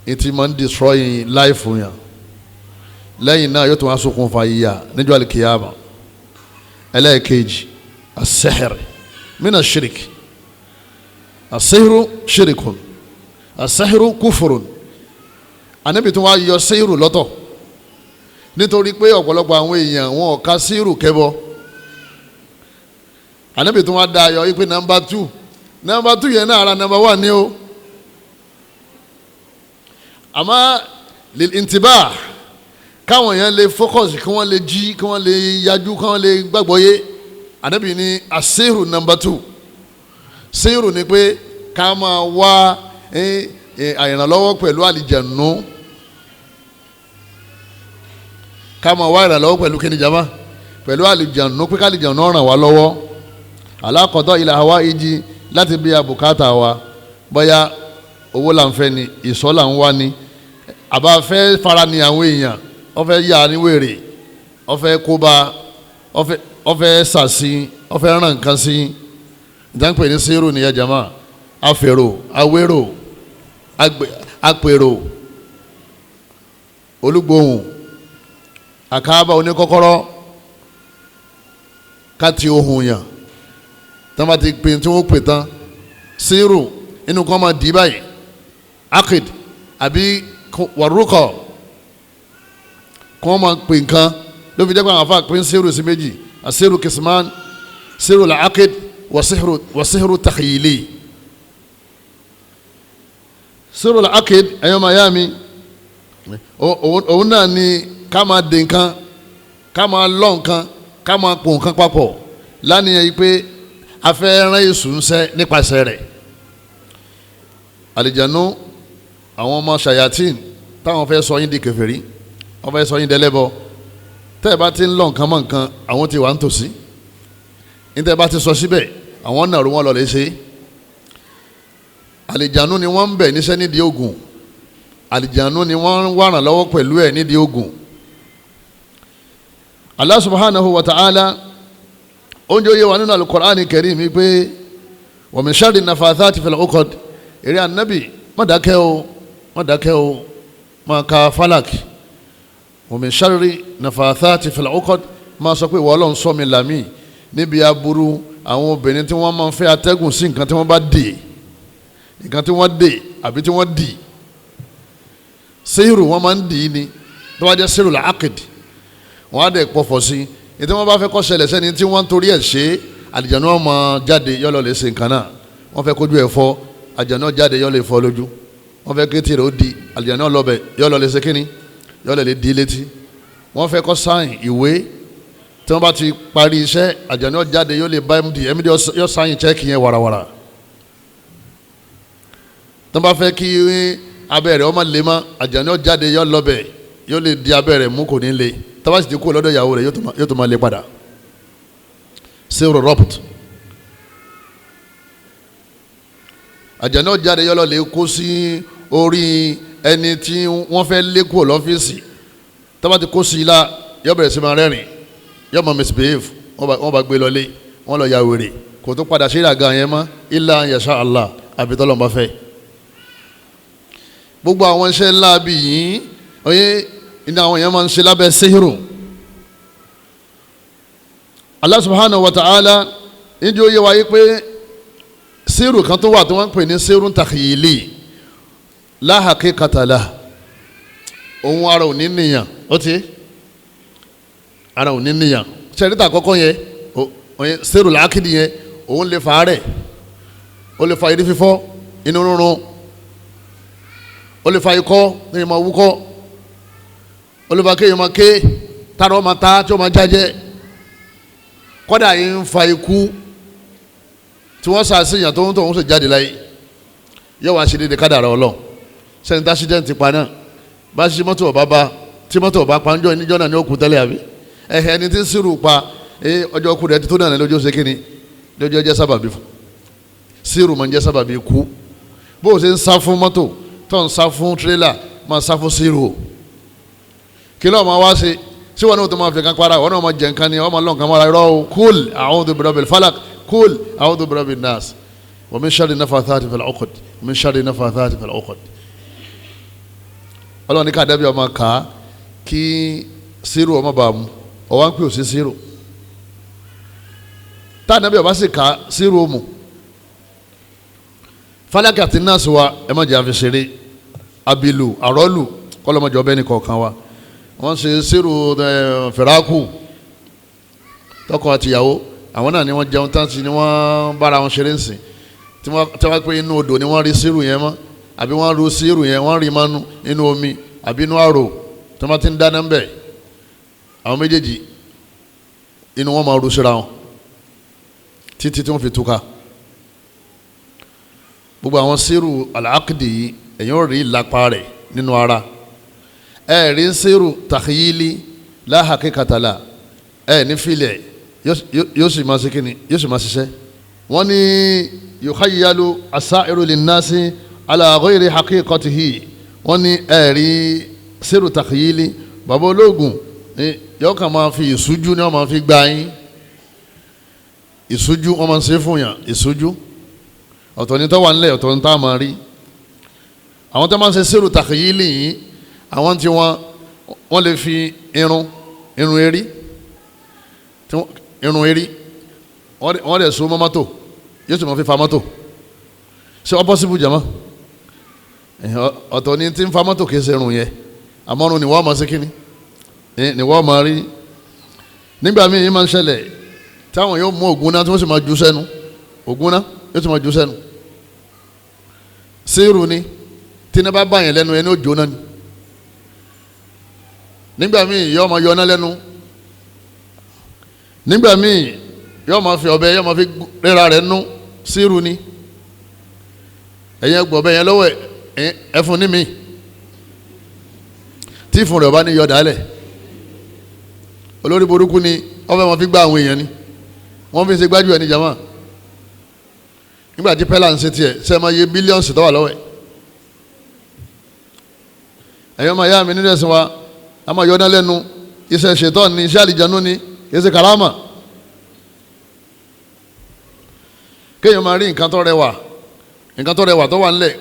ìtì máa ń destroy life yàn lẹ́yìn náà yóò tún wá ṣokùnfà ìyà níjọ́ alikiyama ẹlẹ́ẹ̀kejì as-sihr mina shirik as-sihru shirikun as-sihru kufurun anabi tún wá yọ sihru lọ́tọ̀ nítorí pé ọ̀pọ̀lọpọ̀ àwọn èèyàn wọn ò ka sihru kẹbọ anabi tún wá dá ayọ̀ yìí pé number 2 yẹn náà ara number 1 ni o àmọ́ intibah káwọn èèyàn lè focus kí wọ́n lè jí kí wọ́n lè yájú kí wọ́n lè gbàgbọ́ yé anabi ní asiru number 2 siru ni pé ká máa wá ìrànlọ́wọ́ pẹ̀lú àlìjànú ká máa wá ìrànlọ́wọ́ pẹ̀lú kíni jama pẹ̀lú àlìjànú pé kálìjànú ràn wá lọ́wọ́ alákọ̀ọ́tọ̀ ilà hawa ìjì láti bí abùkátà wa bóyá owó là ń fẹ́ ni ìsọ́ là ń wá ni àbá fẹ́ fara ni àwọn èèyàn ó fẹ́ yà ní wèrè ó fẹ́ kóbá ó fẹ́ sàsí ó fẹ́ ràn nǹkan sí ìdáǹpẹ̀ ní sírù nìyẹn jama afèrò awérò apèrò olúgbòhùn àkàbà oníkọ́kọ́rọ́ káti ohun yàn tí wọ́n bá ti pè tí wọ́n pè tán sírù inú kan máa dì báyìí akid àbí wàrúkọ kọ́ máa pè nǹkan ló fi jẹ́ pé àwọn afa pín sírù sí méjì àsírù kìsìmán sírù la akid wàsíhìrù takhayili sírù la akid ẹ̀yọ́ mayami òun náà ni ká máa dè nǹkan ká máa lọ́ nǹkan ká máa pò nǹkan papọ̀ lánìyàn yìí pé afẹ́ràn èṣù ń sẹ́ nípasẹ̀ rẹ̀ àlìjánu àwọn ọmọ ṣayatin táwọn fẹ́ sọ yín di kèfèrí wọ́n fẹ́ sọ yín dẹlẹ́bọ tẹ́ ẹ bá ti ń lọ nǹkan mọ́ nǹkan àwọn ti wà ń tòsí ní tẹ́ ẹ bá ti sọ síbẹ̀ àwọn náà rú wọn lọ lè ṣe àlìjánu ni wọ́n ń bẹ̀ níṣẹ́ nídìí ogun àlìjánu ni wọ́n ń wàràn lọ́wọ́ pẹ̀lú ẹ̀ nídìí ogun Allah subhanahu wa ta'ala oúnjẹ oyè wa nínú al-Qur'ani Karim mi pé wa min sharri nafathati fil uqad èrè ànábì má dákẹ́ o máa ka falak wa min sharri nafathati fil uqad máa sọ pé ìwọ Ọlọ́run ṣọ́ mi là mí níbi aburú àwọn obìnrin tí wọ́n máa ń fẹ́ atẹ́gùn sí nǹkan tí wọ́n bá dè nǹkan tí wọ́n dè àbí tí wọ́n dì sẹ́yìrù wọ́n máa ń dì í ni tó bá jẹ́ sẹ́yìrù la akid wọ́n á dẹ̀ pọ̀fọ̀ sí i tí wọ́n bá fẹ́ kó ṣẹlẹ̀ sẹ́ni tí wọ́n torí ẹ̀ ṣe àlìjánu wọn máa jáde yọ́lọ́ lè ṣe nǹkan náà wọ́n fẹ́ kójú ẹ̀ fọ́ àlùjànnú jáde yọ́ lè fọ́ lójú, wọ́n fẹ́ kétí rẹ̀ ó di àlùjànnú lọ́bẹ̀ yọ́ lọ lè ṣe kínní yọ́ lè di létí, wọ́n fẹ́ kó sáyìn ìwé tí wọ́n bá ti parí iṣẹ́ àlùjànnú jáde yọ́ lè bá MD yọ́ sáyìn chẹ́ẹ̀kì yẹn warawara, tí wọ́n bá fẹ́ kí abẹ́rẹ́ ọmọ lè mọ́ àlùjànnú jáde yọ́ lọ́bẹ̀ yóò lè di abẹ́rẹ́ mú kò ní lè tọ́ba sì ti kú lọ́dọ̀ ìyàwó rẹ̀ yóò tó máa lè padà. Sèrò rọ́pùt àjànà jáde yọ́lọ́ lè kó sí orí ẹni tí wọ́n fẹ́ lé kúrò lọ́fíìsì, tọ́ba ti kó sí i la yóò bẹ̀rẹ̀ sí máa rẹ́rìn yóò máa misbehave, wọ́n bá gbé lọlé wọ́n lọ ya wèrè kò tó padà sí ìràgà yẹn mọ́ illa yasha Allah àbí tọ́lọ́ bá fẹ́. gbogbo àwọn iṣẹ́ ńlá bí yìí oyè iná àwọn èèyàn máa ń ṣe lábẹ́ sihiru. Allah subhanahu wa ta'ala níjó yé wáyé pé sihiru kan tó wà tí wọ́n ń pè ní sihiru takhyili la haqiqata lah, òun ara ò ní nìyàn ó ti ara ò ní nìyàn ṣẹ́ríta àkọ́kọ́ yẹn sihiru làákìdì yẹn òun lè fa rẹ̀ ó lè fa ìdí fífọ́ inú rúnrún ó lè fa ikọ́ ní ìmọ̀ wúkọ́ olùbákẹ́ yìí máa ké tààrà ọmọ ta tí ó máa jájẹ́ kọ́dà yìí ń fa ikú tí wọ́n ṣàṣeyàn tó ń tó ń ṣe jáde láyé yóò wá ṣe dédé kádàrá Ọlọ́run sẹ́ni tá accident pa náà bá ṣe mọ́tò ọba bá tí mọ́tò ọba pa níjọ́ náà ní òkú tẹ́lẹ̀ àbí ẹni tí ń sírù pa ọjọ́ kú rẹ̀ tó náà lójú ṣe kíni lójú ọjọ́ sábàbí fún sírù máa ń jẹ́ sábàbí kú bó o ṣe ń sá fún mọ́tò tó ń sá fún tírélà máa sá fún sírù kí ló máa wá sí tí wọn ní o tó máa fi kan para wọn náà máa jẹ nǹkan ni wọn máa lọ nǹkan mọ́ra irọ́ o kúl a'udhu birabbil falaq kúl a'udhu birabbin nas wa min sharri nafathati fil uqad min sharri nafathati fil uqad. ọlọ́run ní ká dábìá ọmọ ká kí sírù ọmọ bá mu ọwọ́ ń pè ó sí sírù tá a dábìá ọba sì ká sírù ó mu falaki àti nas wa ẹ má jẹ́ àfi ṣeré abilu àrọ́lù kọ́lọ́mọdé ọbẹ̀ ní kọ̀ọ̀kan wa wọ́n ṣe sírù fẹ̀ráàkù tọkọ àtìyàwó àwọn náà ni wọ́n jẹun tán sí ni wọ́n bára wọn ṣeré ńsìn tí wọ́n pé inú odò ni wọ́n rí sírù yẹn mọ́ àbí wọ́n ru sírù yẹn wọ́n rí mọ́nú inú omi àbí inú àrò tí wọ́n ti ń dáná ńbẹ̀ àwọn méjèèjì inú wọn máa ru síra wọn títí tí wọ́n fi túká gbogbo àwọn sírù al-aqdi yìí èyàn ò rí ìlàpá rẹ̀ nínú ara rí sírù takhyili la haqiqata la ní filẹ̀ yóò sì máa ṣe kíni yóò sì máa ṣiṣẹ́. wọ́n ní yukhayyalu as-sa'iru lin-nasi ala ghayri haqiqatihi wọ́n ní rí sírù takhyili bàbá ológun yóò kàn máa fi ìṣújú ni wọ́n máa fi gbá yín ìṣújú wọ́n máa ń ṣe fún yàn ìṣújú ọ̀tọ̀ ní tó wà nílẹ̀ ọ̀tọ̀ ní tá a máa rí àwọn tó máa ń ṣe sírù takhyili yìí àwọn tí wọ́n lè fi irun erí wọ́n lè so mọ́ mọ́tò yóò sì máa fi fa mọ́tò ṣé ọ pọ́sibú jama ọ̀tọ̀ ni tí ń fa mọ́tò kìí ṣe irun yẹn àmọ́run ni wọ́n máa ṣe kíni ni wọ́n máa rí nígbà míì yìí máa ń ṣẹlẹ̀ táwọn yóò mú ògùn náà tí wọ́n sì máa ju sẹ́nu ògùn náà yóò sì máa ju sẹ́nu sírù ni tí iná bá bá yẹn lẹ́nu ẹni ó jóná ni nígbà míì yóò máa yọ ọ́nà lẹ́nu nígbà míì yóò máa fi ọ̀bẹ yóò máa fi rẹ́ra rẹ̀ nú sírù ni ẹ̀yẹn gbọ́ ọ̀bẹ yẹn lọ́wọ́ ẹ̀fun ní mi tí ìfun rẹ̀ ọba ní yọ dálẹ̀ olórí burúkú ni ọ̀fẹ́ wọn fi gbá àwọn èèyàn ni wọ́n fi ṣe gbájú ẹ̀ ní jama nígbà tí pẹ́lá ń ṣe tiẹ̀ ṣe máa yẹ bílíọ̀nsì tó wà lọ́wọ́ ẹ̀ ẹ̀yọ́ máa yá mi nínú ẹ̀sìn wa a máa yọ ọ́nà lẹ́nu iṣẹ́ ṣètọ́ ni iṣẹ́ àlìjánu ni iṣẹ́ karama kéèyàn máa rí nǹkan tó rẹwà tó wà nílẹ̀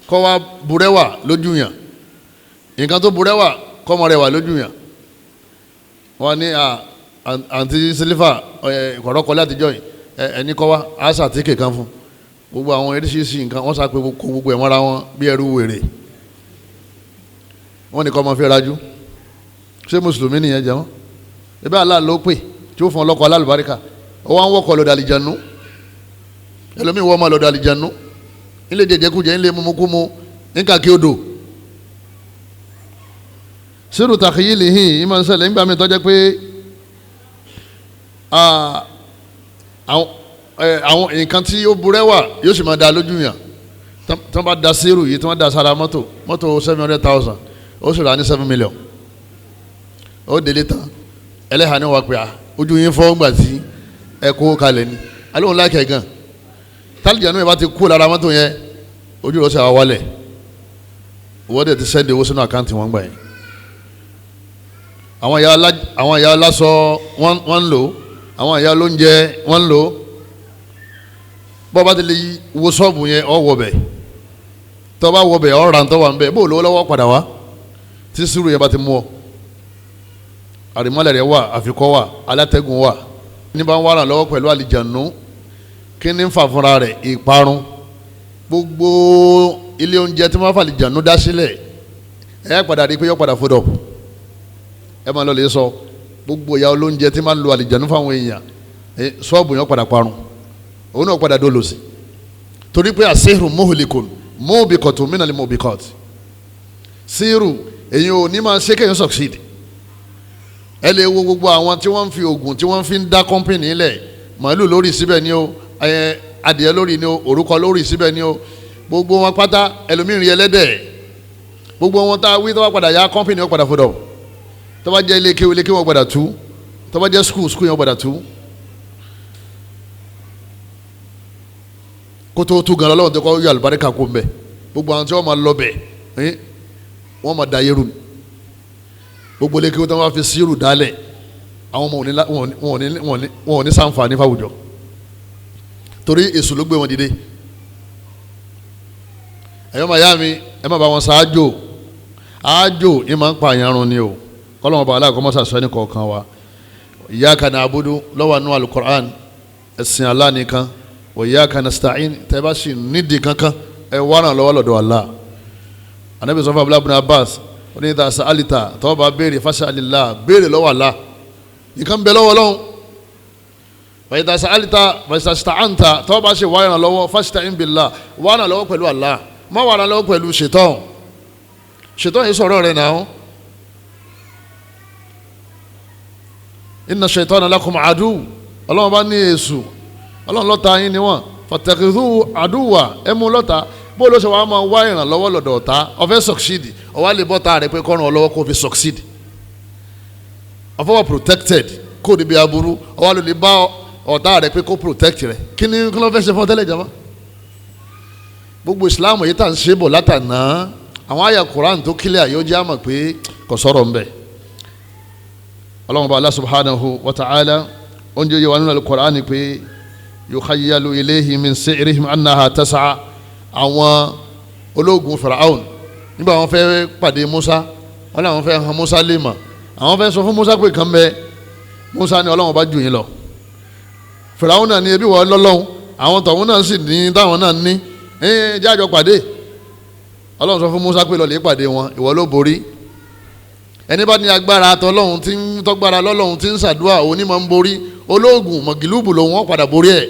kọ́ wa burẹ́wà lójú yàn nǹkan tó burẹ́wà kọ́ mọ rẹwà lójú yàn wọ́n ní àǹtí sílífà ìkọ̀rọ̀kọ̀ látijọ́ yìí ẹni kọ́ wa àṣà tí kèkan fún gbogbo àwọn eréṣiríṣi nǹkan wọ́n sá pé kó gbogbo ẹ̀ mọ́ra wọn bí ẹrú wèrè wọ́n ní kọ́ ọmọ fi rajú ṣé mùsùlùmí nìyẹn jẹ́ wọ́n ẹbí Allah ló pè tí ó fún ọlọ́kọ̀ alálùbáríkà ó wá ń wọ́kọ̀ lọ́dà àlìjánu ẹlòmíì wọ́n máa lọ́dọ̀ àlìjánu nílé jẹjẹkújẹ nílé mumukumu níka kí odò sírù tàkìyìlì hìn ìmọ̀ nsẹ̀lẹ̀ nígbà mi tọ́jẹ́ pé àwọn nǹkan tí ó burẹ́wà yóò sì máa da lójú yàn tí wọ́n bá da sírù yìí tí wọ́n da sára mọ́tò 700,000 ó sì rà ní 7 million ó délé tán ẹlẹ́hàá ni wọ́n pè á ojú yín fọ́ ńgbà tí ẹ kó kalẹ̀ ni alóhùn láìkẹ́ gan tálíjànú yẹn bá ti kú lára mọ́tò yẹn ojú rẹ̀ ó sì wá wálẹ̀ wọ́n dẹ̀ ti sẹ́ndì owó sínú àkáǹtì wọn gbà yẹn àwọn ìyá aláṣọ wọ́n ń lò àwọn ìyá olóúnjẹ wọ́n ń lò bọ́ bá ti lè wo ṣọ́ọ̀bù yẹn ọ̀ wọ̀ bẹ̀ tọ́ bá wọ̀ bẹ̀ ọ̀ rà ń tọ́ wà ń bẹ̀ bó lówó lọ́wọ́ padà wá tí sírù yẹn bá ti mú ọ àrìmọ́lẹ̀ rẹ̀ wà àfikọ́ wà alátẹ́gùn wà ní bá ń wàrà lọ́wọ́ pẹ̀lú àlìjànú kí ni ń fà fúnra rẹ̀ ìparun gbogbo ilé oúnjẹ tí wọ́n fà àlìjànú dá sílẹ̀ ẹ̀ padà rí pé yọ padà fọdọ̀ ẹ máa lọ lè sọ gbogbo ìyá olóúnjẹ tí máa ń lo àlìjànú fáwọn èèyàn ṣọ́ọ̀bù yẹn padà parun òun náà padà dolo sí torí pé àṣehùn muhlikun mubiqatun minal mubiqat síhìrù èyí ò ní máa ṣe kéèyàn succeed ẹ lè wo gbogbo àwọn tí wọ́n ń fi oògùn tí wọ́n fi ń dá kọ́ńpìnì lẹ̀ màálù lórí síbẹ̀ ni o adìẹ lórí ni o òrúkọ lórí síbẹ̀ ni o gbogbo wọn pátá ẹlòmíràn ẹlẹ́dẹ̀ gbogbo wọn tá a wí tó wá padà yá kọ́ńpìnì wọn padà fọdọ̀ tó bá jẹ́ ilé kéwòn wọn padà tú tó bá jẹ́ skul yẹn padà tú kótó tú gan lọ́wọ́ tó kọ́ yọ àlùbáríkà kó mbẹ́ gbogbo àwọn tí wọ́n máa lọ bẹ̀ wọ́n máa da yẹ́rù gbogbo ilé kéwòn tó wọ́n fi sírù dálẹ̀ àwọn ọmọ wọn ò ní ṣàǹfààní fáwùjọ torí èṣù ló gbé wọn dìde ẹ̀yọ́ màyá mi ẹ má bá wọn ṣáájò àájò ẹ máa ń pa àyàrún ni o kọ́lọ́mọba aláàkọ́mọ́sà sọ ní kọ̀ọ̀kan wa iyyaka na'budu lọ́wọ́ nù alukur'an ẹ̀sìn Allah nìkan wa iyyaka nasta'in tẹ́ bá sì nídìí kankan ẹ wá ràn lọ́wọ́ lọ́dọ̀ Allah anabi sọ fún abúlé ibn Abbas ó ní idha sa'alta tọ́ bá béèrè fas'alillah béèrè lọ́wọ́ Allah nìkan bẹ lọ́wọ́ lọ́wọ́ wa idha sa'alta fasta'anta tọ́ bá sì wá ràn lọ́wọ́ fasta'in billah wá ràn lọ́wọ́ pẹ̀lú Allah má wá ràn lọ́wọ́ pẹ̀lú ṣètọ́n yìí sọ̀rọ̀ rẹ̀ náà inna shaytana lakum adu ọlọ́run bá ní èṣù ọlọ́run lọ́ta yín ni wọ́n fattakhidhu aduwa ẹ mú lọ́ta bó ló ṣe wàá máa wá ìrànlọ́wọ́ lọ́dọ̀ ọ̀tá ọ̀fẹ́ succeed ọ̀wá lè bọ́ta rẹ̀ pé kọ́run ọlọ́wọ́ kó fi succeed ọ̀fọwọ́ protected kó o níbi aburú ọ̀wá ló lè bá ọ̀tá rẹ̀ pé kó protect rẹ̀ kí ni kí ló fẹ́ ṣe fún tẹ́lẹ̀ jama gbogbo Islam yìí tà ń ṣe bọ̀ látàná àwọn àyà Quran tó kílẹ̀ àyè ó jẹ́ àmọ̀ pé kò sọ̀rọ̀ ńbẹ̀ Allah subhanahu wa ta'ala oúnjẹ yẹ wà nínú al-Qur'ani pé yukhayyalu ilayhi min si'rihim annaha tas'a àwọn ológun Fir'aun nígbà wọn fẹ́ pàdé Musa wọn làwọn fẹ́ hàn Musa lè mà àwọn fẹ́ sọ fún Musa pé kan bẹ Musa ni Ọlọ́run bá jù yín lọ Fir'aun náà ni ebi wọ́n lọ́lọ́run àwọn tọ̀hún náà sì ní táwọn náà ní jájọ pàdé Ọlọ́run sọ fún Musa pé lọ lè pàdé wọn ìwọ ló borí ẹni bá ní agbára tọlọ́hun tí ń tọ́gbára lọ́lọ́hun tí ń ṣàdúrà òní máa ń borí olóògùn mọ̀gìlúbù lòun wọ́n padà borí ẹ̀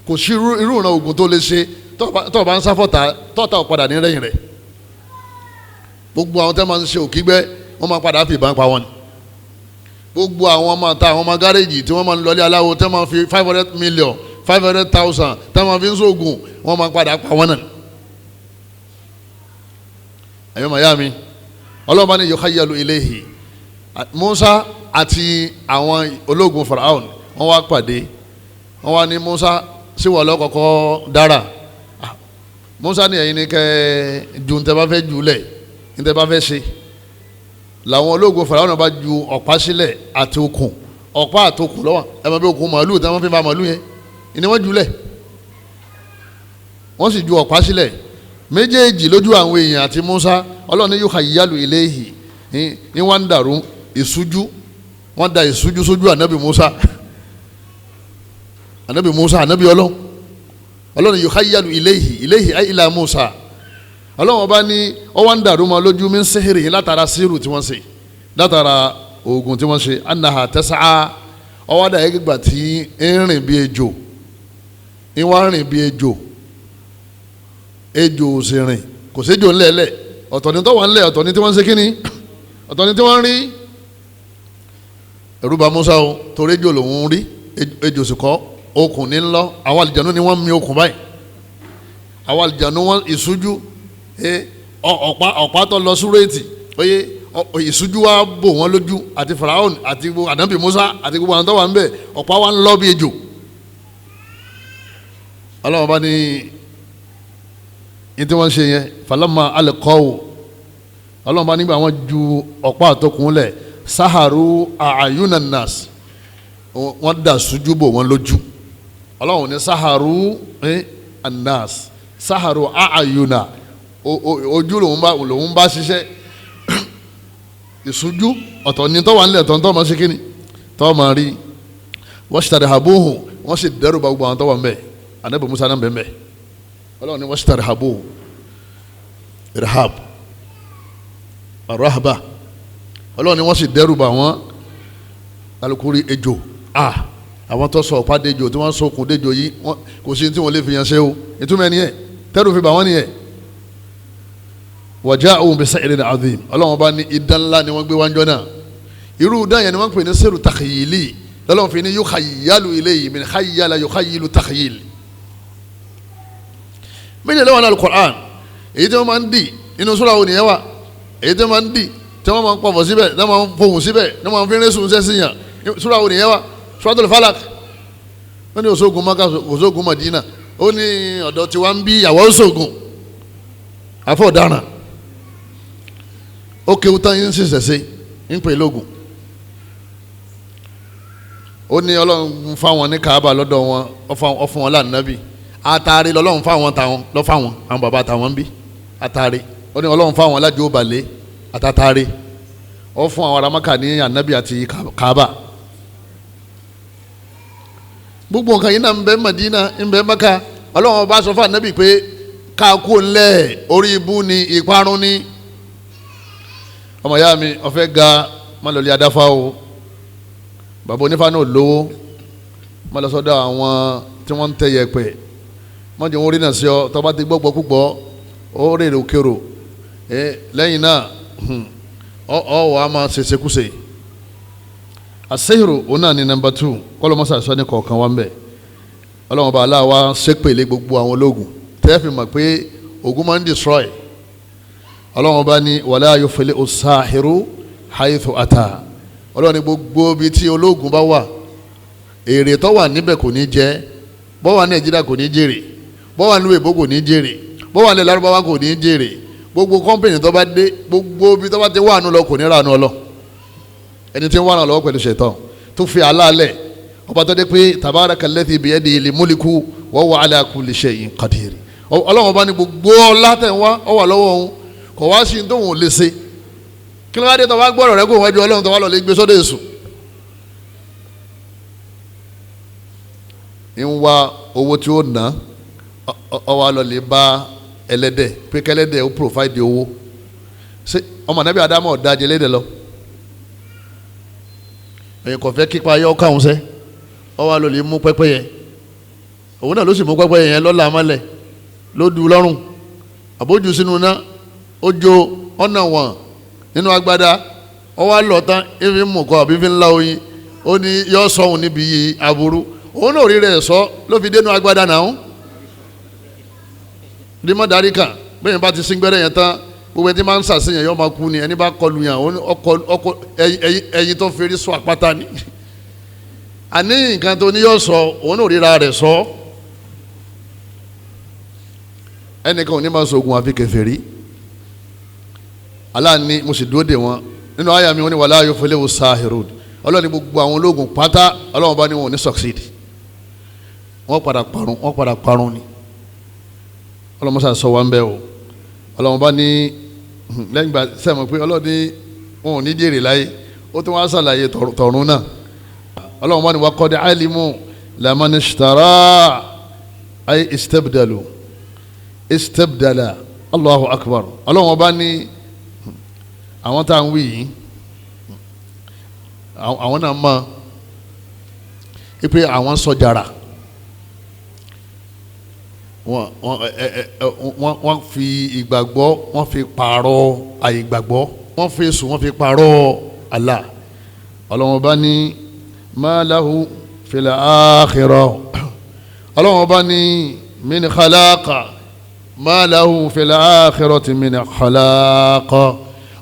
kò sí irú ìran oògùn tó lè ṣe tọ́ọ̀ bá ń sáfọ́ta tọ́ta ò padà ní rẹ́yìn rẹ̀ gbogbo àwọn tẹ́ máa ń ṣe òkígbẹ́ wọ́n máa padà fi ìbọn pa wọn ni gbogbo àwọn ọmọ àta àwọn ọmọ gáréèjì tí wọ́n máa ń lọlé aláwo tẹ́ máa fi 500 million 500,000 tẹ́ máa fi ń sóògùn wọ́n máa padà pa wọn náà ẹ̀yọ́ màyá mi ọlọ́ọ̀bá ní yukhayyalu ilayhi Musa àti àwọn ológun Faraon wọ́n wá pàdé wọ́n wá ní Musa síwọ́ lọ́kọ̀ọ́kọ́ dára Musa ní ẹ̀yin ní kẹ́ ju ní tẹ́ bá fẹ́ jù lẹ̀ ní tẹ́ bá fẹ́ ṣe làwọn ológun Faraon bá ju ọ̀pá sílẹ̀ àti okùn ọ̀pá àti okùn lọ́wọ́ ẹ máa bí okùn màálù tí wọ́n fi fa màálù yẹn ìní wọ́n jù lẹ̀ wọ́n sì ju ọ̀pá sílẹ̀ méjèèjì lójú àwọn èèyàn àti Musa ọlọ́run yukhayyalu ilayhi ní wọ́n ń dàrú ìṣújú wọ́n da ìṣújú sójú ànábì Musa ànábì ọlọ́run yukhayyalu ilayhi ay ila Musa ọlọ́run ọba ní ọwọ́ ń dàrú mọ́ lójú min sihri látara síhìrù tí wọ́n ṣe látara oògùn tí wọ́n ṣe annaha tas'a ọwọ́ dà yẹ gbà tí ń rìn bí ejò ń wá rìn bí ejò ò sì rìn kò séjò ńlẹ̀ẹ́lẹ̀ ọ̀tọ̀ ni tó wà ńlẹ̀ ọ̀tọ̀ ni tí wọ́n ń ṣe kíni ọ̀tọ̀ ni tí wọ́n ń rí ẹ̀rù bà Musa o torí ejò lòun rí ejò sì kọ́ okùn ní ńlọ àwọn àlìjánu ni wọ́n mi okùn báyìí àwọn àlìjánu wọn ìṣújú ọ̀pá tó lọ súrèètì oye ìṣújú wa bò wọ́n lójú àti Fáráò àti ànábì Musa àti gbogbo àwọn tó wà ń bẹ̀ ọ̀pá wa ń lọ bí ejò ọlọ́run bá ní tí wọ́n ṣe yẹn falama alqaw ọlọ́run bá nígbà wọ́n ju ọ̀pá àtọkùn lẹ̀ saharu ayunan nas wọ́n dà sójú bò wọ́n lójú ọlọ́run ní saharu annas saharu ayuna ojú lòun bá ṣiṣẹ́ ìṣújú ọ̀tọ̀ ní tọ́wọ́ nílẹ̀ tọ́ tọ́ ma ṣe kíni tọ́ ma rí wọ́n ṣe tàdé àbóhùn wọ́n sì dẹ́rù bá gbogbo àwọn tọ́wọ́ ń bẹ̀ anabi Musa náà bẹ́ẹ̀ bẹ́ẹ̀ ọlọ́run ní wọ́n ṣe tàdé àbóhùn irhab arahaba ọlọ́run ní wọ́n sì dẹ́rù bá wọn alukuri ejò àwọn tó sọ ọ̀pá dejò tí wọ́n sọkùn dejò yìí kò sí tí wọ́n lè fi yàn ṣe o ìtumọ̀ ẹni yẹn tẹ́rù fi bà wọ́n nìyẹn waja'u bi sa'irin azim ọlọ́run bá ní idán ńlá ni wọ́n gbé wájọ́ náà irú idán yẹn ni wọ́n pè ní sẹ́rù takhayili lọ́lọ́run fi ní yukhayyalu ilayhi min khayyala yukhayyilu takhayyil méjì lọ́wọ́ náà al-Qur'an èyí tí wọ́n máa ń dì inú sura wo nìyẹn wà èyí tí wọ́n máa ń dì tí wọ́n máa ń pọ̀fọ̀ síbẹ̀ tí wọ́n máa ń fohùn síbẹ̀ tí wọ́n máa ń fi rẹ́sùn sẹ́sìn yàn sura wo nìyẹn wà Suratul Falaq wọ́n ní òṣogun Maka òṣogun Madina ó ní ọ̀dọ̀ tí wọ́n ń bí ìyàwó òṣogun afọ́ ọ̀daràn ó kéwú tán yín sì ṣẹ̀ṣẹ̀ ń pè lógun ó ní ọlọ́run fáwọn ní Kaaba lọ́dọ̀ wọn ó fún wọn lánàbì àtàrí lọ́lọ́run fáwọn táwọn lọ́ fáwọn àwọn bàbá táwọn ń bí àtàrí ó ní ọlọ́run fáwọn alájò balẹ̀ àtàtàrí ó fún àwọn ará Mákà ní ànábì àti Kaaba gbogbo nǹkan yìí náà ń bẹ Madina ń bẹ Mákà ọlọ́run bá sọ fún ànábì pé káàkó ńlẹ̀ orí ibú ni ìparun ni ọmọ ìyá mi ọ̀fẹ́ ga má lọ lé adáfá o bàbá onífá náà lówó má lọ sọ́dọ̀ àwọn tí wọ́n ń tẹ yẹpẹ̀ má jẹ́ wọn rí náà sí ọ tó bá ti gbọ́gbọ́ púpọ̀ ó rèrè òkèrò lẹ́yìn náà ọ wà á máa ṣèṣekúṣe àṣehìrò òun náà ní nọ́mbà 2 kọ́lọ́mọ́sà sọ ní kọ̀ọ̀kan wá ń bẹ̀ ọlọ́run bá aláwa ṣépèlé gbogbo àwọn ológun tẹ́ẹ̀fì mọ̀ pé ogun máa ń destroy ọlọ́run bá ní wala yuflihu as-sahiru haythu ata ọlọ́run ní gbogbo ibi tí ológun bá wà èrè tó wà níbẹ̀ kò ní jẹ́ bọ́ wà ní Nàìjíríà kò ní jèrè bọ́ wà ní èbó kò ní jèrè bọ́ wà ní Lárúbáwá kò ní jèrè gbogbo kọ́mpìnì tó bá dé gbogbo ibi tó bá ti wà nù lọ kò ní ra nù lọ ẹni tí ń wà nù lọ́wọ́ pẹ̀lú ṣẹ̀tàn tó fi àlàálẹ̀ ọba tó dé pé tabarakallazi biyadihil mulku wa huwa ala kulli shay'in qadir ọlọ́run bá ní gbogbo látẹ̀wá ọ wà lọ́wọ́ òun kò wá sí tóun ò lè ṣe kí ló wá dé tó wá gbọ́dọ̀ rẹ kó wájú ọlọ́run tó wá lọ lè gbé sọ́dọ̀ èṣù ń wá owó tí ó ná ọ wá lọ lè bá ẹlẹ́dẹ̀ pé kẹlẹ́dẹ̀ ó provide owó ṣé ọmọ nàbí Ádámù ọ̀dájẹ́ ẹlẹ́dẹ̀ lọ ẹ̀yìn kò fẹ́ kípa ayọ́ káwọn sẹ́ ọ wá lọ lè mú pẹ́pẹ́yẹ òun náà ló sì mú pẹ́pẹ́yẹ yẹn lọ́la amálẹ̀ ló du lọ́rùn àbójú sínú ná ó jó ọ̀nà wọ̀n nínú agbada ọ wá lọ tán efi mú kọ àbí fi ńlá oyin ó ní yọ sọ̀hún níbi yìí aburú òun náà rí rẹ̀ sọ ló fi dénú agbada náà rímọ̀ darí kan bẹ́ẹ̀ bá ti síngbẹ́rẹ́ yẹn tán gbogbo ẹni tí máa ń sàṣeyàn yọ máa kú ni ẹni bá kọlu yàn ọkọ ẹyin tó fèrè sọ àpáta ni àní nǹkan tó ní yọ sọ òun náà ríra rẹ̀ sọ ẹnìkan ò ní máa sọ̀gùn àfi kèfèrí aláàní mo sì dúró dè wọn nínú àyà mi wọn ni wala yuflihu as-sahirun ọlọ́ni gbogbo àwọn ológun pátá ọlọ́wọ́n bá ní wọn ò ní succeed wọ́n padà parun ni ọlọ́mọṣà sọ wá ń bẹ́ o ọlọ́wọ́n bá ní lẹ́yìn ìgbà sẹ́mọ̀ pé ọlọ́ni wọn ò ní jèrè láyé ó tún wá sàlàyé tọ̀run náà ọlọ́wọ́n bá ní wa qad alimu laman ishtara ay istabdala Allahu akbar ọlọ́wọ́n bá ní àwọn tá à ń wí yìí àwọn náà mọ̀ pé àwọn sọjàrà wọ́n fi ìgbàgbọ́ wọ́n fi pààrọ̀ àìgbàgbọ́, wọ́n fi èṣù wọ́n fi pààrọ̀ Allah. Ọlọ́run bá ní ma lahu fil akhirah, Ọlọ́run bá ní min khalaqa ma lahu fil akhirati min khalaqa.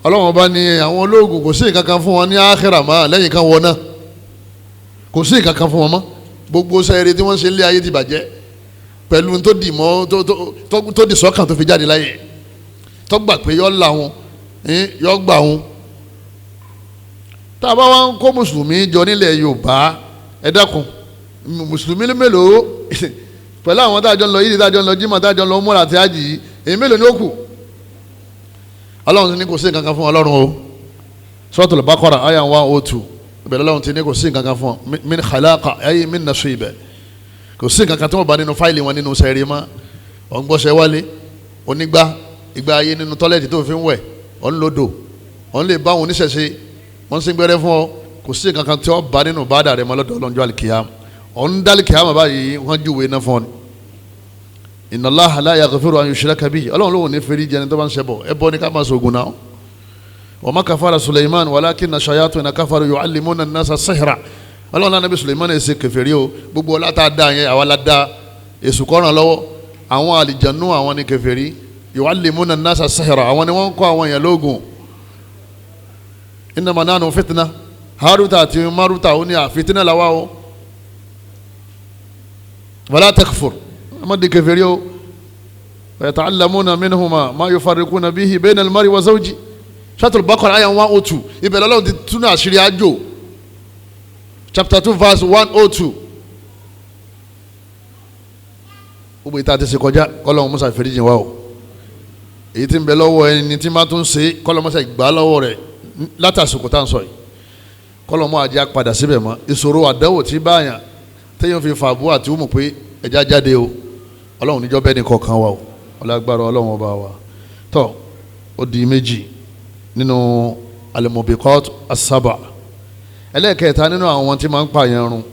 Ọlọ́run bá ní àwọn ológun kò sí nǹkan kan fún wọn ní àkhírà mọ́ lẹ́yìn kan wọná, kò sí nǹkan kan fún wọn mọ́. Gbogbo sẹ́ẹ̀rì tí wọ́n ṣe lé ayé ti bàjẹ́ pẹ̀lú tó dì mọ́ tó dì sọ́kàn tó fi jáde láyé, tó gbà pé yọ́ là wọn yọ́ gbà wọn. Tá a bá wá ń kó mùsùlùmí jọ nílẹ̀ Yorùbá, ẹ dákun mùsùlùmí mélòó pẹ̀lú àwọn tá a jọ ń lọ yìí, tá a jọ ń lọ jímọ̀, tá a jọ ń lọ múra àti ájì yìí, èyí mélòó ni ó kù? Ọlọ́run ti ní kò sí nǹkan kan fún Ọlọ́run o. Suratul Baqara àyà 102 ìbẹ̀rẹ̀ Ọlọ́run ti ní kò sí nǹkan kan fún min khalaqa ayé min nasib, kò sí nǹkan kan tí wọ́n bá nínú fáìlì wọn nínú sẹ́ẹ̀rì mọ́. ọ̀n gbọ́sẹ̀ wálé onígbà ìgbà ayé nínú tọ́lẹ̀tì tó fi ń wẹ̀, ọ̀n lodò, ọ̀n lè bá wọn oníṣẹ̀ṣe wọ́n sì ń gbẹ́rẹ́ fún ọ, kò sí nǹkan kan tí wọ́n bá nínú bàdà rẹ̀ mọ́ lọ́dọ̀ Ọlọ́run alikiyam. ọ̀n dálì kiyama báyìí wọ́n júwe náà fún ọ. Inna Allaha la yaghfiru an yushraka bihi, Ọlọ́run ló wò ní fèrè jẹni tó bá ń ṣẹbọ, ẹbọ ní ká máa sọ̀gùn náà. Wa ma kafara Sulaiman walakinna shayatina kafaru yu'allimuna an-nasa as-sihra. Ọlọ́run náà Nabi Sulaiman ṣe kèfèrí o, gbogbo ọlá tá a dá yẹn àwa la dá, èṣù kọ́ràn lọ́wọ́. Àwọn àlìjànú àwọn ni kèfèrí, yu'allimuna an-nasa as-sihra, àwọn ni wọ́n kọ́ àwọn yẹn lóògùn. Innama nahnu fitna, Haruta àti Maruta ó ní àfitinà làwa o. Wala takfur, ọmọ di kèfèrí o. Wa yata'allamuna minhuma ma yufarriquna bihi bayna al-mar'i wa zawji. Suratul Baqara àyà 102 ìbẹ̀rẹ̀ Ọlọ́run ti tún àṣírí àjò, chapter 2 verse 102. gbogbo ìta ti ṣe kọjá kọ́lọ́hún musa fèrèjì wa o, èyí tí ń bẹ lọ́wọ́ ẹni tí má tún ṣe kọ́lọ́hún musa gbà lọ́wọ́ rẹ̀ látàsìkò tá à ń sọ yìí, kọ́lọ́hún mọ́ àjẹ́ padà síbẹ̀ mọ́. ìṣòro àdánwò tí báyà téèyàn fi fàbú àti wùmù pé ẹja jáde o, Ọlọ́run níjọ́ bẹ́ẹ̀ ni kọ̀ọ̀kan wa o, ọlágbára Ọlọ́run ọba wa. tọ́ ó di méjì nínú al-mubiqat as-sab'a. ẹlẹ́ẹ̀kẹta nínú àwọn tí máa ń pààyàn run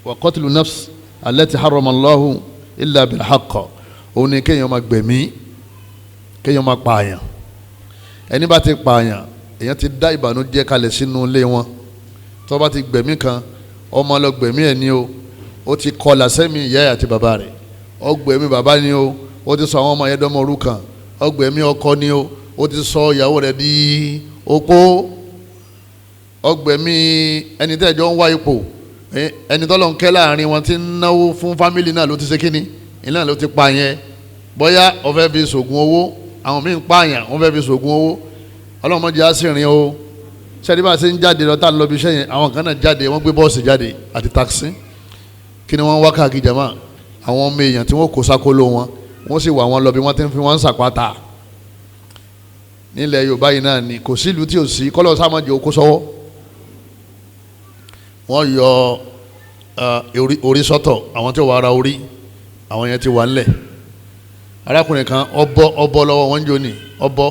wa qatlu nafs allati harrama Allahu illa bil haqq, òun ni kéèyàn máa gbẹ̀mí, kéèyàn máa pààyàn. ẹni bá ti pààyàn èèyàn ti dá ìbànújẹ́ kalẹ̀ sínú ilé wọn. tó bá ti gbẹ̀mí kan, ọmọ lọ gbẹ̀mí ẹ̀ ní o, ó ti kọlà sẹ́mi ìyá àti bàbá rẹ̀. ó gbẹ̀mí bàbá ní o, ó ti sọ àwọn ọmọ yẹn dọ́mọ òrukàn. ó gbẹ̀mí ọkọ ní o, ó ti sọ ìyàwó rẹ̀ di opó. ó gbẹ̀mí ẹni tẹ́jọ́ ń wá ipò, ẹni tọ́lọ́ ń kẹ́ láàrin wọn ti ń náwó fún fámìlì náà ló ti ṣe kíni, iná ló ti pa yẹn. bóyá ó fẹ́ fi ṣògùn owó, àwọn míì ń pààyàn wọ́n fẹ́ fi ṣògùn owó. Ọlọ́run má jẹ́ á sì rìn o. sẹ́ni bá ṣe ń jáde lọ tá a lọ bí iṣẹ́ yẹn, àwọn kan náà jáde wọ́n gbé bọ́ọ̀sì jáde àti takisí. kí ni wọ́n wá káàkiri jama? àwọn ọmọ èèyàn tí wọ́n kó sákóló wọn, wọ́n sì wà wọ́n lọ bí wọ́n ti ń fi wọ́n sàpáta. nílẹ̀ Yorùbá yìí náà ni kò sí ìlú tí ò sí, kọ́lọ́ sáàmọ́jì ó kó sọ́wọ́. wọ́n yọ orí sọ́tọ̀, àwọn tí ó wà ara orí, àwọn yẹn ti wà ńlẹ̀. arákùnrin kan ọbọ lọ́wọ́ wọn jò ní ọbọ.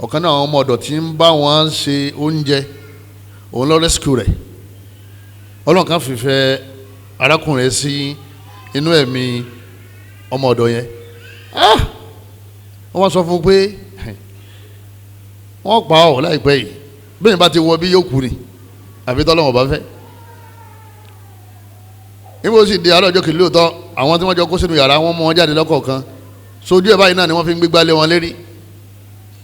ọ̀kan náà àwọn ọmọ ọ̀dọ̀ tí ń bá wọn ṣe oúnjẹ, òun lọ rescue rẹ̀. Ọlọ́run kan fìfẹ́ arákùnrin sí inú ẹ̀mí ọmọ ọ̀dọ̀ yẹn. wọ́n sọ fún un pé wọ́n pa ọ́ láìpẹ́ yìí, bẹ́ẹ̀ bá ti wọ bí yóò kú ni, àbí tọ́lọ́wọ́n bá fẹ́. níbo sì di àárọ̀ ọjọ́ kìí lóòótọ́, àwọn tí wọ́n jọ kó sínú yàrá wọn mú wọn jáde lọ́kọ̀ọ̀kan. sójú ẹ̀ báyìí náà ni wọ́n fi ń gbégbá lé wọn lérí,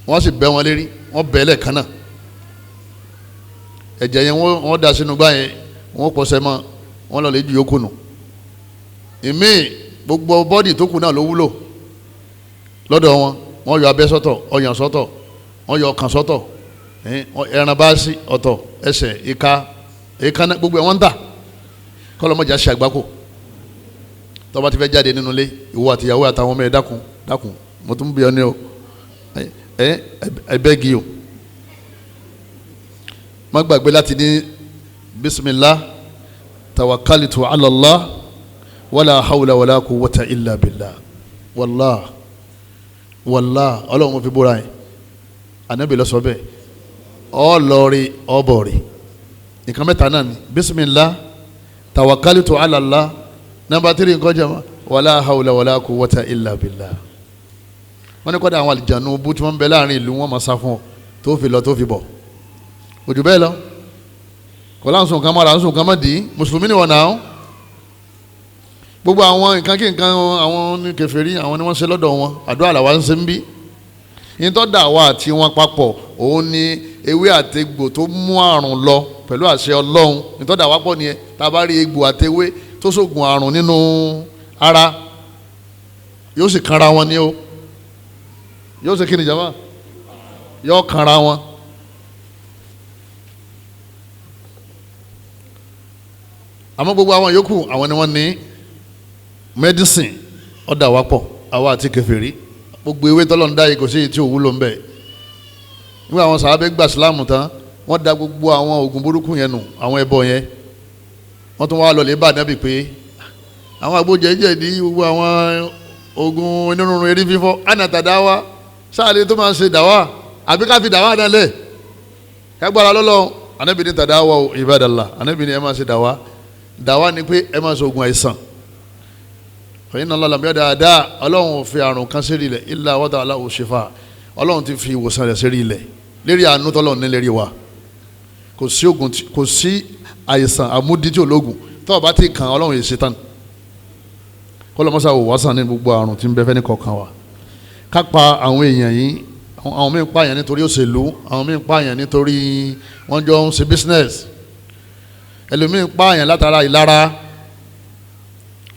wọ́n sì bẹ́ wọn lérí, wọ́n bẹ́ lẹ́ẹ̀kan náà. ẹ̀jẹ̀ yẹn wọ́n da sínú gbá yẹn, wọ́n pọ̀sẹ̀ mọ́, wọ́n lọ lè ju yòókù nù. ìmíì gbogbo bọ́dì tó kù náà ló wúlò lọ́dọ̀ wọn. wọ́n yọ abẹ́ sọ́tọ̀, ọyàn sọ́tọ̀, wọ́n yọ ọkàn sọ́tọ̀, ẹran bá sí ọ̀tọ̀, ẹsẹ̀, ìka, èékánná, gbogbo ẹ̀ wọ́n ń tà. kọ́lọ́mọjà ṣe àgbákò. tó bá ti fẹ́ jáde nínú ilé, ìwọ àtìyàwó àtàwọn ọmọ ẹ̀ dákun mo tún bí ọ ní o, ẹ bẹ́ẹ̀gì o. má gbàgbé láti ní bismillah tawakalitu ala Allah wala hawla wala quwwata illa billah. wallah Ọlọ́run mo fi búra yẹn, Ànábì ló sọ bẹ́ẹ̀. ọlọ́ọ̀rì ọbọ̀ọ̀rì nǹkan mẹ́ta náà ni bismillah tawakalitu ala Allah, nọ́mbà 3 nǹkan jẹ́ wala hawla wala quwwata illa billah. wọ́n ní kọ́dà àwọn àlìjànú bú tí wọ́n ń bẹ láàrin ìlú wọn máa sá fún ọ tó fi lọ tó fi bọ̀ ojú bẹ́ẹ̀ lọ kọ́lá ń sùn kan mọ́ra ń sùn kan mọ́ dì í mùsùlùmí ni wọ́n náà gbogbo àwọn nǹkan kí nǹkan àwọn ní kèfèrí àwọn ni wọ́n ṣe lọ́dọ̀ wọn àdúrà làwa ń ṣe ń bí ìtọ́dà wa àti wọn papọ̀ òun ni ewé àtegbò tó mú àrùn lọ pẹ̀lú àṣẹ Ọlọ́run ìtọ́dà wa pọ̀ nìyẹn tá a bá rí egbò àtewé tó ṣògùn àrùn nínú ara yóò sì kanra wọn ni o yóò ṣe kí ni jama yóò kanra wọn. àmọ́ gbogbo àwọn yòókù àwọn ni wọ́n ní medicine ọ̀dà wa pọ̀ àwa àti kèfèrí gbogbo ewé tọ́lọ́run dá yìí kò sí èyí tí ò wúlò ń bẹ nígbà àwọn sàábé gba sílámù tán wọ́n da gbogbo àwọn oògùn burúkú yẹn nù àwọn ẹbọ yẹn wọ́n tún wá lọ lè bá ànábì pé àwọn agbójẹ́jẹ́ ní gbogbo àwọn oògùn onírúurú erí fífọ́ ànàtàdáwà sáàlì tó máa ṣe dàwà àbí ká fi dàwà náà lẹ̀ kágbára lọ́lọ́ ànábì ní tàdáwà ibadallah ànábì ní ẹ máa ṣe dàwà ni pé ẹ máa ṣe oògùn àìsàn fẹ̀yìn náà lọ́la bíọ́dà dáa ọlọ́run ò fi àrùn kan sérí ilẹ̀ illa wada aláwọ̀ ṣèfà ọlọ́run ti fi ìwòsàn rẹ̀ sérí ilẹ̀ lérí àánú tọ́lọ́run ní lérí wa kò sí àìsàn àmúdí tí ológun tó bá ti kàn ọlọ́run yìí ṣetán kọ́lọ́mọ́sá wò wá sàn ní gbogbo àrùn tí ń bẹ fẹ́ ní kọ̀ọ̀kan wa kápá àwọn èèyàn yìí àwọn míì ń pààyàn nítorí òṣèlú àwọn míì ń pààyàn nítorí wọ́n jọ ń ṣe business ẹlòmíì ń pààyàn látara ìlara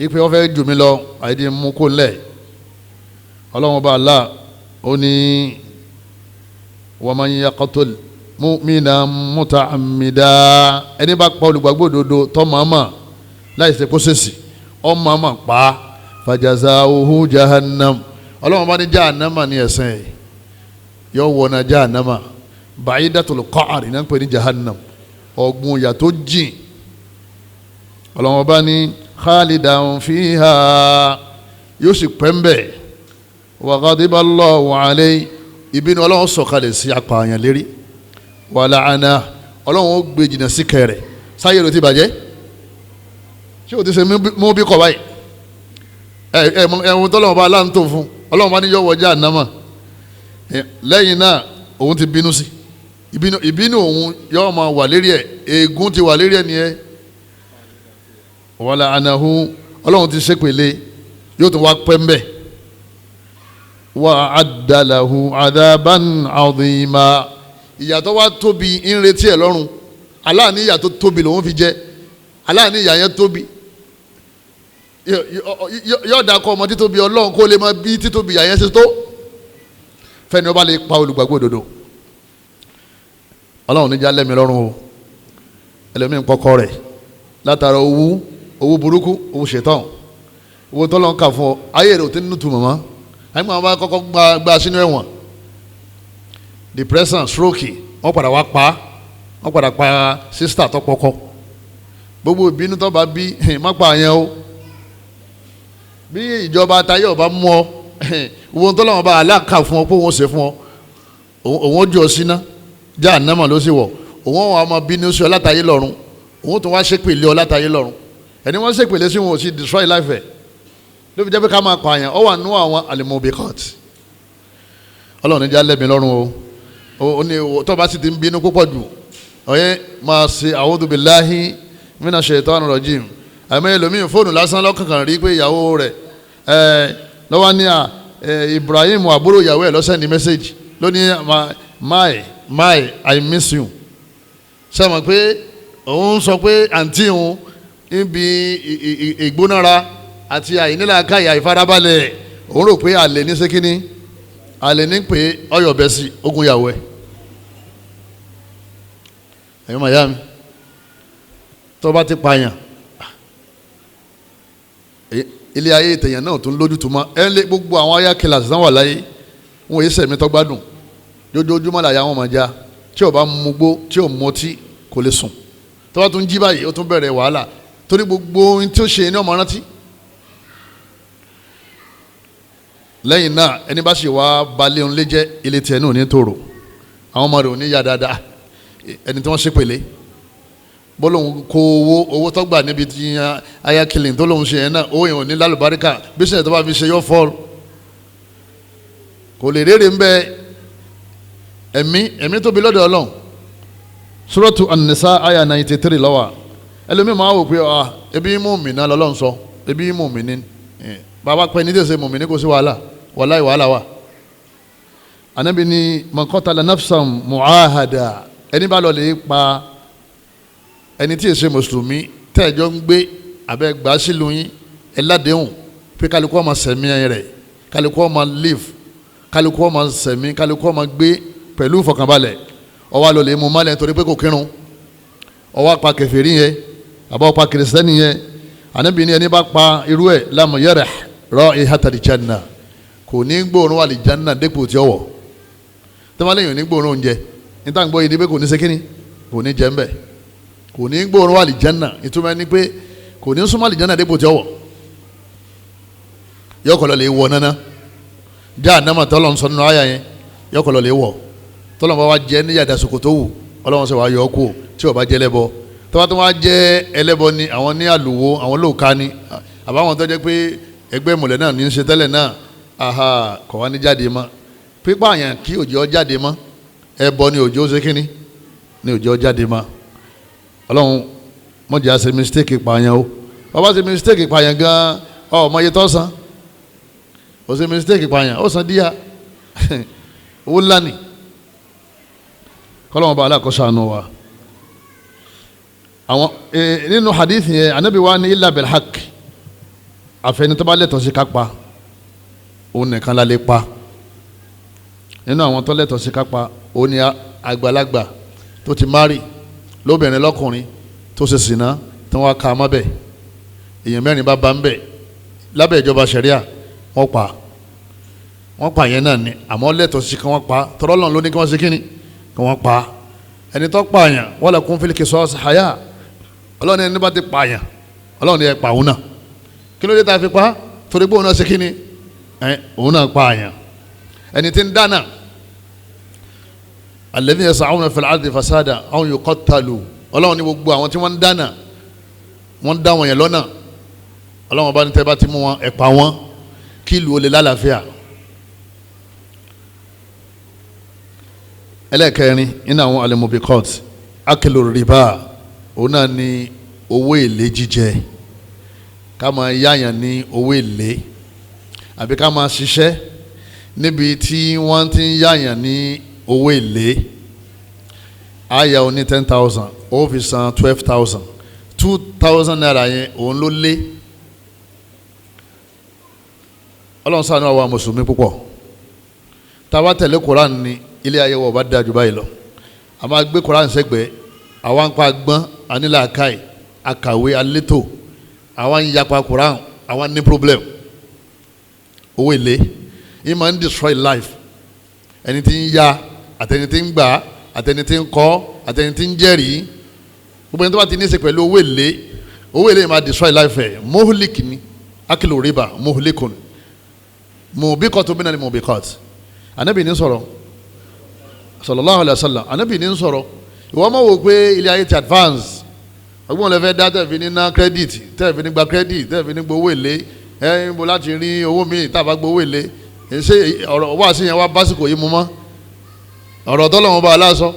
ipe wọ́n fẹ́ jù mí lọ àìdí mú kó lẹ̀ ọlọ́run bá Allah ó ní wa man yaqtul mu'minan muta'ammida ẹni bá pa olùgbàgbọ́ òdodo tọ́ màmá láì ṣe kó ṣèṣì ọ́ màmá pa fajazauhu jahannam ọlọ́run bá ní jahannama ní ẹ̀sẹ̀ yóò wọ̀nà jahannama ba'idatul qa'ri náà ń pè ní jahannam ọ̀gbun ìyà tó jìn ọlọ́run bá ní khalidan fiha yóò sì pẹ́ńbẹ́ wa ghadiba Allahu alayhi ìbínú ọlọ́run sọ̀kalẹ̀ sí apààyàn lérí wa la'ana ọlọ́run ó gbé jìnnà sí kẹrẹ̀ sáyé ló ti bàjẹ́ ṣé o ti ṣe mú bí kọ̀ báyìí ẹ̀wọ̀n tọ́lọ́run bá aláǹtò fún ọlọ́run bá ní yọ wọ Jahannama lẹ́yìn náà òun ti bínú sí ìbínú òun yọ máa wà lérí ẹ̀ ègún ti wà lérí ẹ̀ nìyẹn wala anahu ọlọ́run ti ṣépèlé yóò tún wá pẹ́ńbẹ́ wa addalahu adaban adhima ìyàtọ̀ wá tóbi ń retí ẹ̀ lọ́rùn aláàní ìyàtọ̀ tóbi lòun fi jẹ́ aláàní ìyà yẹn tóbi yóò dákọ̀ ọmọ títóbi ọlọ́run kó lè mọ bí títóbi ìyà yẹn ṣe tó fẹ́ni ọba lè pa olùgbàgbọ́ òdodo ọlọ́run níjà lẹ́mi lọ́rùn o ẹlẹ́mìí ń pọkọ rẹ̀ látara owó burúkú owó ṣetán owó tọ́lọ́ ń kà fún ọ ayé rẹ̀ ò tí nínú tu mọ̀mọ́ àyè máa bá kọ́kọ́ gba sínú ẹ̀wọ̀n depression stroke wọ́n padà wá pa wọ́n padà pa sísítà tó pọkọ gbogbo ìbínú tó bá bí má pa àyẹn o bí ìjọba atayé ọba mú ọ owó tọ́lọ́ wọn bá aláàkà fún ọ pé òun ṣe fún ọ òun ó jọ síná Jahannama ló sì wọ̀ òun àwọn ọmọ bínú sí ọ látayé lọ́run òun tó wá ṣépèlé ọ látayé lọ́run ẹni wọ́n ṣèpèlé sí wọn ò sí destroy life ẹ̀ ló fi jẹ́ pé ká máa pààyàn ọ wà nú àwọn al-mubiqat ọlọ́run níjà lẹ́mi lọ́rùn o ní tó bá sì ti ń bínú púpọ̀ jù ọ̀yẹ́ máa ṣe a'udhu billahi minash shaitanir rajim àmọ́ ẹlòmíín fóònù lásán lọ́kànkàn rí pé ìyàwó rẹ̀ lọ́wọ́ ní Ibrahim àbúrò ìyàwó ẹ̀ lọ́sẹ̀ ní mẹ́sẹ̀gì ló ní my I miss you sẹ́wọ̀n pé òun sọ pé àǹtí òun níbi ìgbónára àti àìnílàákàyà ìfarabalẹ̀ òun rò pé àlè ní sékíní àlè ní pé ọyọ̀ bẹ́ sí ogun ìyàwó ẹ̀ ẹ̀yọ́ Miami tó bá ti pààyàn ilé ayé ìtẹ̀yàn náà tún lójú tó mọ́ ẹ lé gbogbo àwọn ayá kìlàsì náà wà láyé wọn èyí sẹ̀mí tó gbádùn jójoojúmọ́ làyà wọn máa já tí ò bá mugbó tí ò mọtí kò lè sùn tó bá tún jí báyìí ó tún bẹ̀rẹ̀ wàhálà torí gbogbo ohun tí ó ṣe ní ọmọ rántí lẹ́yìn náà ẹni bá sì wá balẹ̀ òun lé jẹ́ ilé tiẹ̀ náà ò ní tòrò àwọn ọmọ rẹ̀ ò ní yá dáadáa ẹni tí wọ́n ṣépèlé bọ́lọ́hún kó owó tó gbà níbi tí aya killing tó lóun ṣe yẹn náà owó yẹn ò ní lálùbáríkà bísí tó bá fi ṣe yọ fọ́ọ̀lù kò lè rere ń bẹ ẹ̀mí tóbi lọ́dọ̀ Ọlọ́run. Suratu An-Nisa aya 93 lọ́wọ́ ẹlòmíì máa wò pé ebi mùmínà lọ́lọ́run sọ ebi mùmíní bàbá pẹ́ ní tẹ̀sẹ̀ mùmíní kò sí wàhálà wà. Ànábì ní man qatala nafsan mu'ahada ẹni bá lọ lè pa ẹni tí èsè mùsùlùmí tẹ́ẹ̀jọ́ ń gbé abẹ́ gbà sílùú yín ẹ̀ládéhùn pé kálukú ọmọ sẹ̀mí rẹ̀ kálukú ọmọ live kálukú ọmọ sẹ̀mí kálukú ọmọ gbé pẹ̀lú ìfọkànbalẹ̀ ọwọ́ àlọ́ lè mú mọ́lẹ̀ nítorí pé kò kírun ọwọ́ apá kèfèrí yẹn àbá ọ̀pá kìrìsìtẹ́nì yẹn Ànábì ní ẹni bá pa irú ẹ̀ lam yarih ra'ihatal janna kò ní gbóòórùn àlìjánná dépò tí ó wọ̀ tẹ́wọ́lẹ́yìn ní gbóòórùn oúnjẹ níta gbọ́ yìí ni pé kò ní ṣe kíni kò ní jẹ́ ń bẹ̀ kò ní gbóòórùn àlìjánná ìtumọ̀ ẹni pé kò ní súnmọ́ àlìjánná dépò tí ó wọ̀ yọkọ̀lọ́ lè wọ̀ nánà Jahannama tọ́lọ̀ ń sọ nínú àyà yẹn yọkọ̀lọ́ lè wọ̀ tọ́lọ̀ bá wá jẹ́ ní yàdàsókò tó wù Ọlọ́run sọ wá yọ ọ́ kú tí ó bá jẹ́ ẹlẹ́bọ tọ́wọ́ tó wá jẹ́ ẹlẹ́bọ ni àwọn ní àlùwò àwọn lóòka ni àbáwọn tó jẹ́ pé ẹgbẹ́ mọ̀lẹ́ náà ní í ṣe tẹ́lẹ̀ náà kọ̀ wá ní jáde mọ́ pípa àyàn kí òjò jáde mọ́ ẹbọ ni òjò ṣe kíní ni òjò jáde mọ́ Ọlọ́run mọ̀jẹ̀ àṣẹ mistake pààyàn o ọba ṣe mistake pààyàn gan ọmọ iye tó san ó ṣe mistake pààyàn ó san díà owó ńlá ni kọ́lọ́mọba aláàkọ́sọ àánú wa àwọn nínú hadith yẹn Ànábì wa ní illa bil haqq àfẹnitọ́ba lẹ́tọ̀ọ́ sí kápá òun nìkan la lè pa nínú àwọn tó lẹ́tọ̀ọ́ sí kápá òun ni àgbàlagbà tó ti márì lóbìnrin lọ́kùnrin tó ṣe sìná tí wọ́n ka mọ́ bẹ̀ èèyàn mẹ́rin bá ń bẹ̀ lábẹ́ ìjọba ṣẹ̀ríà wọ́n pa yẹn náà ni àmọ́ lẹ́tọ̀ọ́ sí kí wọ́n pa tọ́lọ́lọ́n ló ní kí wọ́n ṣe kíni kí wọ́n pa ẹni tó pààyàn wala kun fil qisas haya Ọlọ́run ẹni bá ti pààyàn Ọlọ́run ni ẹ pa òun náà kí ló dé tá a fi pa torí pé òun náà ṣe kíni òun náà pààyàn ẹni tí ń dáná alladhina yas'awna fil ardi fasada aw yuqattalu Ọlọ́run ní gbogbo àwọn tí wọ́n ń dáná wọ́n ń dá wọn yẹn lọ́nà Ọlọ́run bá ní tẹ́ bá ti mú wọn ẹ pa wọn kí ìlú ó lè lálàáfíà. ẹlẹ́ẹ̀kẹrin nínú àwọn al-mubiqat akilu riba òun náà ní owó èlé jíjẹ ká máa yáyàn ní owó èlé àbí ká máa ṣiṣẹ́ níbi tí wọ́n ti ń yáyàn ní owó èlé àyà ó ní 10,000 ó fi san 12,000 2,000 naira yẹn òun ló lé Ọlọ́run ṣàánú àwa mùsùlùmí púpọ̀ tá a bá tẹ̀lé Quran ní ilé ayé wọ̀ bá dáa jù báyìí lọ a máa gbé Quran sẹ́gbẹ̀ẹ́ àwa ń pa gbọ́n anílàákàì akàwé alétò àwa ń yapa Quran àwa ní problem owó èlé yìí máa ń destroy life ẹni tí ń ya àtẹni tí ń gbà àtẹni tí ń kọ́ àtẹni tí ń jẹ́rìí gbogbo ẹni tó bá ti ní í ṣe pẹ̀lú owó èlé máa destroy life ẹ̀ mohlik ni akilu riba mohlikun mubikatu minal mubikat Ànábì ní sọ̀rọ̀ sallallahu alayhi wa sallam Ànábì ní sọ̀rọ̀ ìwọ́n máa wò pé ilé ayé ti advance ọgbọ́n lè fẹ́ dá tẹ̀fí ní ná credit tẹ̀fí ní gba credit tẹ̀fí ní gbowó èlé ẹ̀ ń bo láti rí owó míì tá a bá gbowó èlé ṣé ọ̀rọ̀ wá sí yẹn wá básìkò yìí mú mọ́ ọ̀rọ̀ tọ́lọ́run bá aláṣọ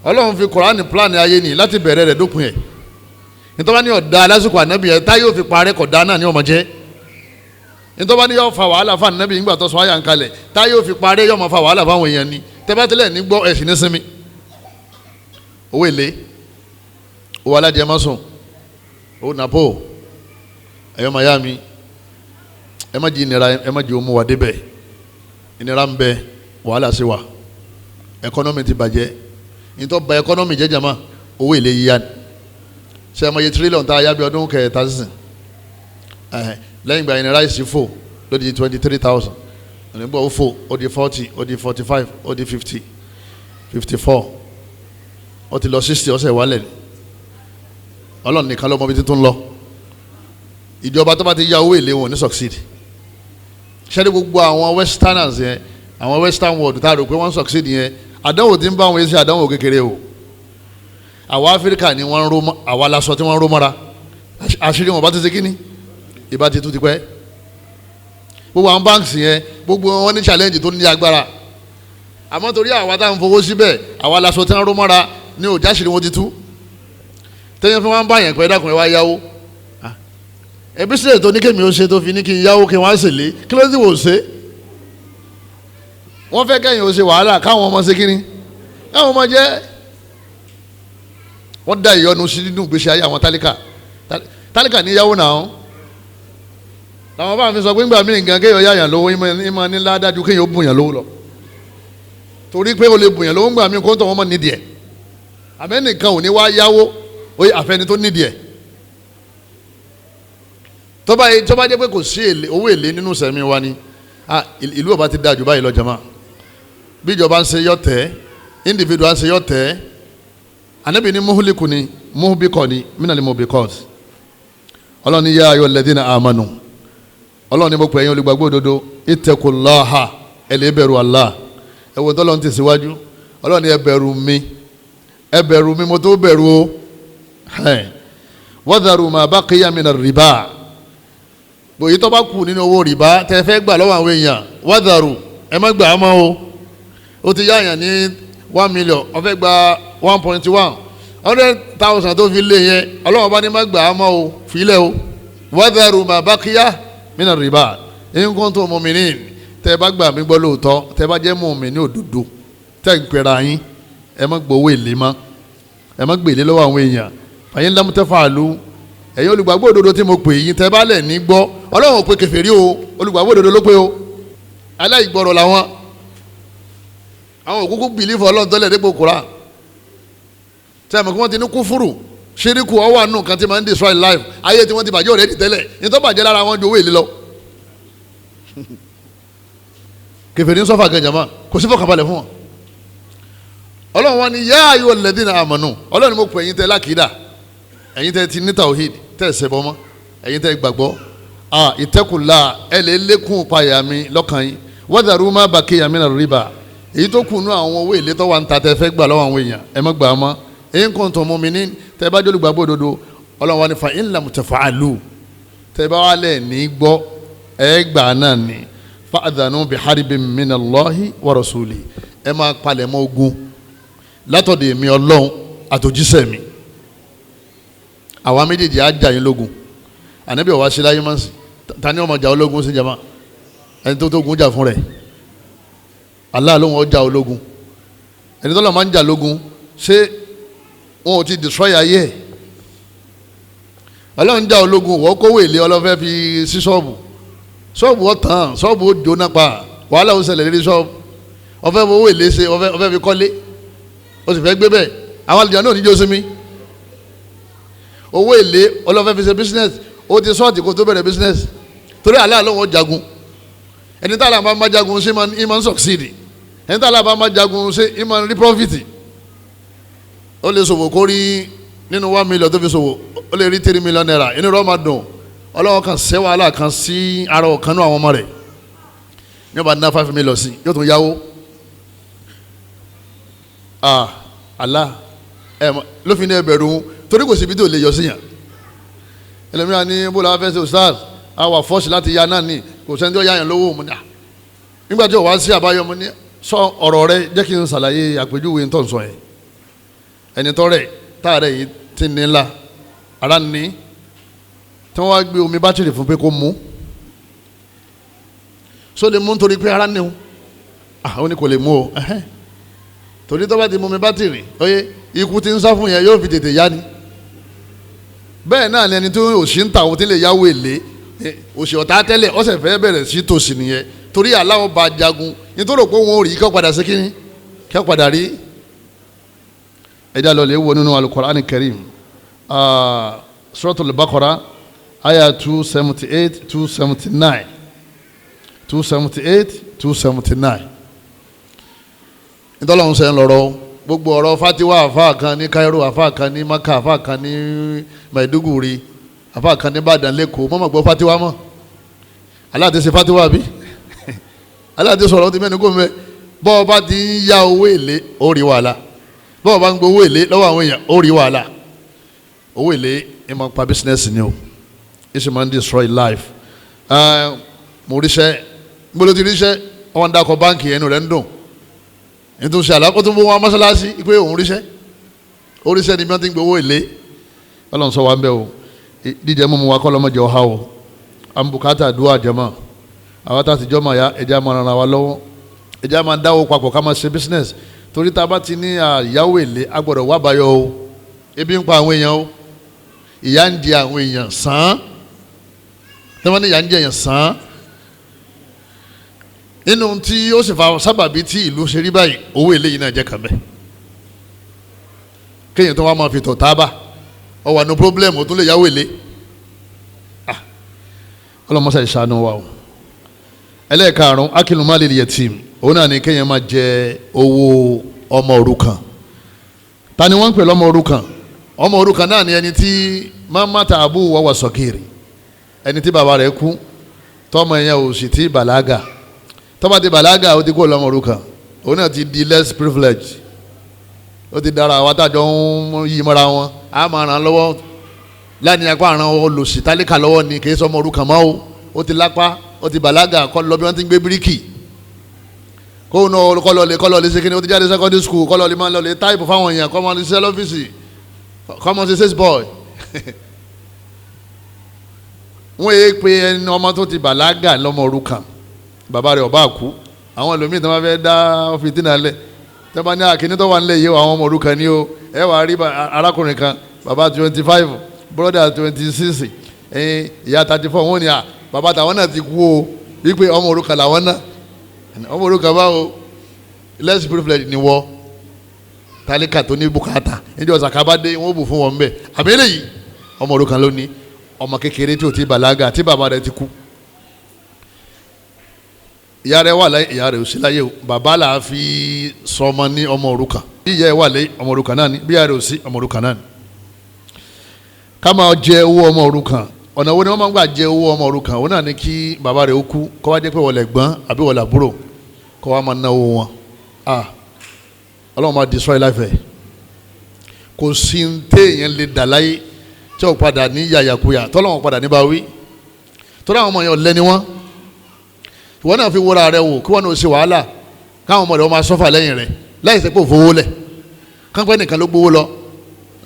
Ọlọ́run fi Kùránì plan ayé ni láti bẹ̀rẹ̀ rẹ̀ dópin ẹ̀ nítorí ní ọ̀dà lásìkò Ànábì ẹ̀ tá yóò fi parẹ́ kọ̀dá náà ní ọmọ jẹ́ nítorí ní yóò fa wàhálà fún Ànábì nígbà tó sọ àyà ń kalẹ̀ tá yóò fi parẹ́ yóò máa fa wàhálà fáwọn èèyàn ni tẹ́bátẹ́lẹ̀ ní gbọ́ ẹ̀sìn ní sinmi owó èlé owó alájẹmọ́sùn owó nàpọ̀ ẹ̀yọ́ mayami ẹ má jí ìnira ẹ má jí omu wà débẹ̀ ìnira ń bẹ wàhálà sí wa ẹkọ́nọ́mì ti bàjẹ́ nítorí ba ẹkọ́nọ́mì jẹ́ jama owó èlé yíyá ni ṣe é mọ iye tírílíọ̀nù tá a yá bí ọdún kẹta sísìn lẹ́yìn ìgbà ìnira yìí sí fò ló di 23,000 onígbà ó fò ó di 40 ó di 45 ó di 50 54 ó ti lọ 60 ọ̀sẹ̀ ìwálẹ̀ ni Ọlọ́run nìkan ló mọ ibi títún lọ ìjọba tó bá ti yá owó èlé wọn ní succeed ṣẹ́ni gbogbo àwọn westerners yẹn àwọn western world tá a rò pé wọ́n succeed yẹn àdánwò tí ń bá wọn yẹn ṣe àdánwò kékeré o àwa Áfíríkà ni wọ́n ń ró àwa lásọ tí wọ́n ń ró mọ́ra àṣírí wọn bá ti ṣe kíní ìbá ti tú ti pẹ́. gbogbo àwọn banks yẹn gbogbo wọn ní challenge tó ní agbára àmọ́ torí àwa tá à ń fowó síbẹ̀ àwa lásọ tí wọ́n ń ró mọ́ra ní òjá àṣírí wọn ti tú. tẹ́yìn fún wa ń bá yẹn pẹ́ dákun ẹ̀ wá yáwó ẹbí sílẹ̀ tó ní kémi ó ṣe tó fi ní kí n yáwó kí n wá ṣèlé kí ló dé wò ṣe. wọ́n fẹ́ kẹ́yìn ó ṣe wàhálà káwọn ọmọ ṣe kíni káwọn ọmọ jẹ́ wọ́n da ìyọnu sí nínú ìgbésí ayé àwọn tálíkà ní yáwó náà làwọn bá mi sọ pé ńgbà míì gan kéèyàn yáyàn lówó ìmọ̀ ní ládájú kéèyàn ó bùyàn lówó lọ torí pé ó lè bùyàn lówó ńgbà míì kó ń tọ̀ wọ́n mọ̀ nídìí ẹ̀ àmẹ́nìkan ò ní wá yáwó àfẹ́ni tó nídìí ẹ̀ tó bá jẹ́ pé kò sí owó èlé nínú sẹ̀mí wa ni ìlú ọba ti dájú báyìí lọ jàmá bí ìjọba ń ṣe yọ tẹ́ individual ń ṣe yọ tẹ́ anabi ni muhuliku ni muhubikọ ni minali muhubikọ ọlọ́run ní yá ayọ̀ lẹ́dínà àmánu ọlọ́run ní mo pè é yín olùgbàgbọ́ òdodo ìtẹ̀kùláhà ẹ lè bẹ̀rù Allah ẹ wo tọ́lọ́run ti síwájú ọlọ́run ní ẹ bẹ̀rù mi mo tó bẹ̀rù o wadharu ma baqiya mina rìbá bòyí tó bá kù nínú owó rìbá tẹ́ fẹ́ gbà lọ́wọ́ àwọn èèyàn wadharu ẹ má gbà á mọ́ o ti yá àyàn ní 1 million ó fẹ́ gba 1.1 100,000 tó fi lé yẹn ọlọ́wọ́n bá ní má gbà á mọ́ o filẹ̀ o wadharu ma baqiya mina rìbá in kuntum mu'minin tẹ́ bá gbà mí gbọ́ lóòótọ́ tẹ́ bá jẹ́ mu'mini òdodo tẹ́ ń pera yín ẹ má gbowó èlé mọ́ ẹ má gbèlé lọ́wọ́ àwọn èèyàn fàyín lam taf'alu ẹ̀yin olùgbàgbọ́ òdodo tí mo pè yín tẹ́ bá lẹ̀ ní gbọ́ ọlọ́run ò pé kèfèrí o olùgbàgbọ́ òdodo ló pé o aláìgbọ́rọ̀ làwọn àwọn òkúkú bìlífù ọlọ́run tọ́lẹ̀ dípò kura tí a mọ̀ kí wọ́n ti ní kúfúrù ṣíríkù ọwọ́ àánú kan tí máa ń destroy life ayé tí wọ́n ti bàjẹ́ ọ̀rẹ́dì tẹ́lẹ̀ ní tó bàjẹ́ lára wọn ju owó èlé lọ. kèfèrí ń sọ́fà gẹ̀jàmá kò sí fọkànbalẹ̀ fún wọn. ọlọ́run wọn ni yá ayọ̀ lẹ́dínà àmọ̀nù ọlọ́run ni mo pè ẹ̀yin tẹ́ lákìdá ẹ̀yin tẹ́ ti ní tawhid tẹ́ ṣẹbọ mọ́ ẹ̀yin tẹ́ gbàgbọ́ ìtẹ́kùlá ẹ̀ lè lékún payà mi lọ́kàn yín wadharu ma baqiya mina riba èyí tó kùnú àwọn owó èlé tó wà ń ta tẹ́ fẹ́ gbà lọ́wọ́ àwọn èèyàn ẹ má gbà á mọ́ in kuntum mu'minin tẹ́ bá jólù gbàgbọ́ òdodo ọlọ́run wa ni fa in lam taf'alu tẹ́ bá wà lẹ̀ ní gbọ́ ẹ gbà náà ni fa'adhanu biharbin minallahi wa rasuli ẹ máa palẹ̀ mọ́ ogun látọ̀dọ̀ èmi ọlọ́run àtòjíṣẹ́ mi àwa méjèèjì á jà yín lógun ànábì ọ̀wá ṣe láyé máa ń sìn ta ni ọmọ jà ológun sí jama ẹni tó gun jà fún rẹ̀ Allah ló ń jà ológun ẹni tó lọ́ máa ń jà lógun ṣé wọn ò ti destroy ayé ẹ̀ ọlọ́run jà ológun wọ́n kówó èlé ọlọ́fẹ́ fi sí ṣọ́ọ̀bù ọ̀tàn ṣọ́ọ̀bù ó jóná pa wàhálà ó ṣẹlẹ̀ lórí ṣọ́ọ̀bù ọ̀fẹ́ owó èlé ṣe ọ̀fẹ́ fi kọ́lé ó sì fẹ́ gbé bẹ́ẹ̀ àwọn àlejò náà níjó sí mi owó èlé ọlọ́fẹ́ fi ṣe business ó ti sọ́ọ̀tì kó tó bẹ̀rẹ̀ business torí Allah ló ń jagun ẹni tá a lè máa jagun ṣe ìmọ̀ ń succeed ẹni tá a lè máa jagun ṣe ìmọ̀ ń rí profit ó lè ṣòwò kó rí nínú 1 million tó fi ṣòwò ó lè rí 3 million naira inú rẹ̀ máa dùn ọlọ́wọ́ kan ṣẹ́ wàhálà kan sí ara ọ̀kan náà àwọn ọmọ rẹ̀ ní ọba ná 5 million sí yóò tún yáwó Allah ló fi ní ẹbẹ̀rún torí kò síbi tó lè yọ síyàn ẹlẹ́mìíràn ní bóla fẹ́ ṣe ustaz àwa fọ́ọ̀ṣì láti ya náà ní kò sẹ́ni tó yá yẹn lówó mu ní à nígbà tí ò wá sí àbáyọ mu ní sọ ọ̀rọ̀ rẹ jẹ́ kí n ṣàlàyé àpèjúwe tó ń sọ yẹn ẹni tọ́rẹ̀ táàrẹ̀ yìí ti ní ńlá ara ní tí wọ́n wá gbé omi bátìrì fún pé kó mú so lè mú nítorí pé ara ní o ó ní kò lè mú o torí tó bá ti mú omi bátìrì oye ikú ti ń sá fún yẹn yóò fi tètè yá ni bẹ́ẹ̀ náà lẹni tó òṣì ń ta òun tí lè yáwó èlé òṣì ọ̀tá tẹ́lẹ̀ ọ̀sẹ̀ fẹ́ bẹ̀rẹ̀ sí tòṣì nìyẹn torí aláwọ̀ bá jagun nítorí pé wọn ò rí kí wọ́n padà sí kíní kí wọ́n padà rí ẹ̀dá lọ lè wo nínú Al-Qur'an Karim Suratul Baqara aya 278 279 nítorí àwọn sẹ́yìn lọ́rọ́ gbogbo ọ̀rọ̀ fatiwa àfa kan ní Cairo àfa kan ní Maka àfa kan ní Maiduguri àfa kan ní Ìbàdàn lẹ́kọ̀ọ́ mọ́mọ́ gbọ́ fatiwa mọ́ Allah ti ṣe fatiwa bí Allah ti sọ̀rọ̀ ti mẹ́ni kó mẹ́ bọ́ ọ bá ti ń ya owó èlé ó rí wàhálà bọ́ọ̀ bá ń gbowó èlé lọ́wọ́ àwọn èèyàn ó rí wàhálà. Owó èlé ẹ máa pa business ni o, ẹ sì máa ń destroy life. Mo ríṣẹ́ gbọ́dọ̀ ti ríṣẹ́ wọ́n dákọ̀ báǹkì ẹnu rẹ̀ ń dùn nítorí ṣe àlàkó tó ń bọ́ wọn mọ́ṣáláṣí pé òun ríṣẹ́ ó ríṣẹ́ ni bí wọ́n ti ń gbowó èlé. Ọlọ́run sọ wa ń bẹ̀ o, dídẹ mú mu wa kọ́ lọ́mọdé ọ̀há o, àmukátà dúà jẹ́mọ́ àwọn tá a ti jọ́ mọ̀ ya ẹja máa ràn wá lọ́wọ́, ẹja máa dáwọ́ papọ̀ ká máa ṣe business torí tá a bá ti ní àyáwó èlé a gbọ́dọ̀ wá bayọ̀ o, ebi ń pa àwọn èèyàn o, ìyà ń di àwọn èèyàn sàn án tẹ́wọ́n ní ìyà ń di èèyàn sàn án. Nínú tí ó sì fa sábàbí tí ìlú ṣe rí báyìí owó èlé yìí náà jẹ́ kàn bẹ́ẹ̀. Kéèyàn tó wá máa fi tọ̀ tábà ọ wà ní pírọ́blẹ́mù tó lè yáwó èlé. Ọlọ́mọṣẹ́ ìṣàánú wa o. Ẹlẹ́ẹ̀karùn-ún akilu malil yatim, òun náà ni kéèyàn máa jẹ owó ọmọ òrukàn. Ta ni wọ́n ń pè lọ́mọ òrukàn? Ọmọ òrukàn náà ni ẹni tí mamata abu wa sọkiri, ẹni tí bàbá rẹ̀ kú tọ́mọ yẹn ò sì ti bàlágà, tọ́mọ ti bàlágà ó ti kó lọ́mọ òrukàn, òun náà ti di less privilege, ó ti dára àwọn àtàjọ ń yí mọ́ra wọn, a máa ràn lọ́wọ́ láàrin apá àràn olùsí tálíkà lọ́wọ́ ni kì í sọmọ òrukàn mọ́ o, ó ti lápá ó ti bàlágà kọ́ lọ bí wọ́n ti ń gbé bíríkì kó náà kọ́lọ́ọ̀lẹ́ ṣe kí ni ó ti jáde secondary school kọ́lọ́ọ̀lẹ́ máa ń lọlé táìpù fáwọn èèyàn kọ́ máa ń ṣiṣẹ́ lọ́fíìsì kọ́ máa ń ṣe sales boy. Wọ́n yé pé ẹni ọmọ tó ti bàlágà lọ́mọ òrukàn bàbá rẹ̀ ọba àkú, àwọn ẹlòmíì tó máa fẹ́ dá ọ́fíìsì náà lẹ̀ tó bá ní àkíní tó wà nílẹ̀ yìí àwọn ọmọ òrukàn ni ó ẹ wàá rí arákùnrin kan bàbá 25 brother 26 ìyá 34 wọ́n ní bàbá tàwọn náà ti kú o wípé ọmọ òrukàn làwọn náà, ọmọ òrukàn báwo less privilege ni wọ́ tálíkà tó ní bùkátà níjọ́ sàkábàdé wọ́n bù fún wọn bẹ́ẹ̀ àbí eléyìí ọmọ òrukàn ló ní, ọmọ kékeré tí ò ti bàlágà tí bàbá rẹ̀ ti kú, ìyá rẹ̀ wà láyé ìyá rẹ̀ ò sí láyé o, bàbá là á fi sọmọ ní ọmọ òrukàn, bí ìyá ẹ̀ wà láyé ọmọ òrukàn náà ni, bí ìyá rẹ̀ ò sí ọmọ òrukàn náà ni. Ká máa jẹ owó ọmọ òrukàn, ọ̀nà wo ni wọ́n máa ń gbà jẹ owó ọmọ òrukàn? Òun náà ni kí bàbá rẹ̀ ó kú kó wá jẹ́ pé wọ́n lẹ̀gbọ́n àbí wọ́n làbúrò kó wá máa ná owó wọn. Ọlọ́run máa destroy life ẹ̀, kò sí ní téèyàn lè dà láyé tí ó padà ní yàyàkuyà tọ́lọ́wọ́n padà ní bá wí, tọ́lá àwọn ọmọ yẹn ọ̀lẹ́ ni wọ́n. Ìwọ náà fi wúra rẹ wò kí wọ́n náà ṣe wàhálà káwọn ọmọ rẹ̀ wọ́n máa sọ́fà lẹ́yìn rẹ̀ láì sẹ́pẹ́ òfowó lẹ̀, kánpẹ́ nìkan ló gbowó lọ,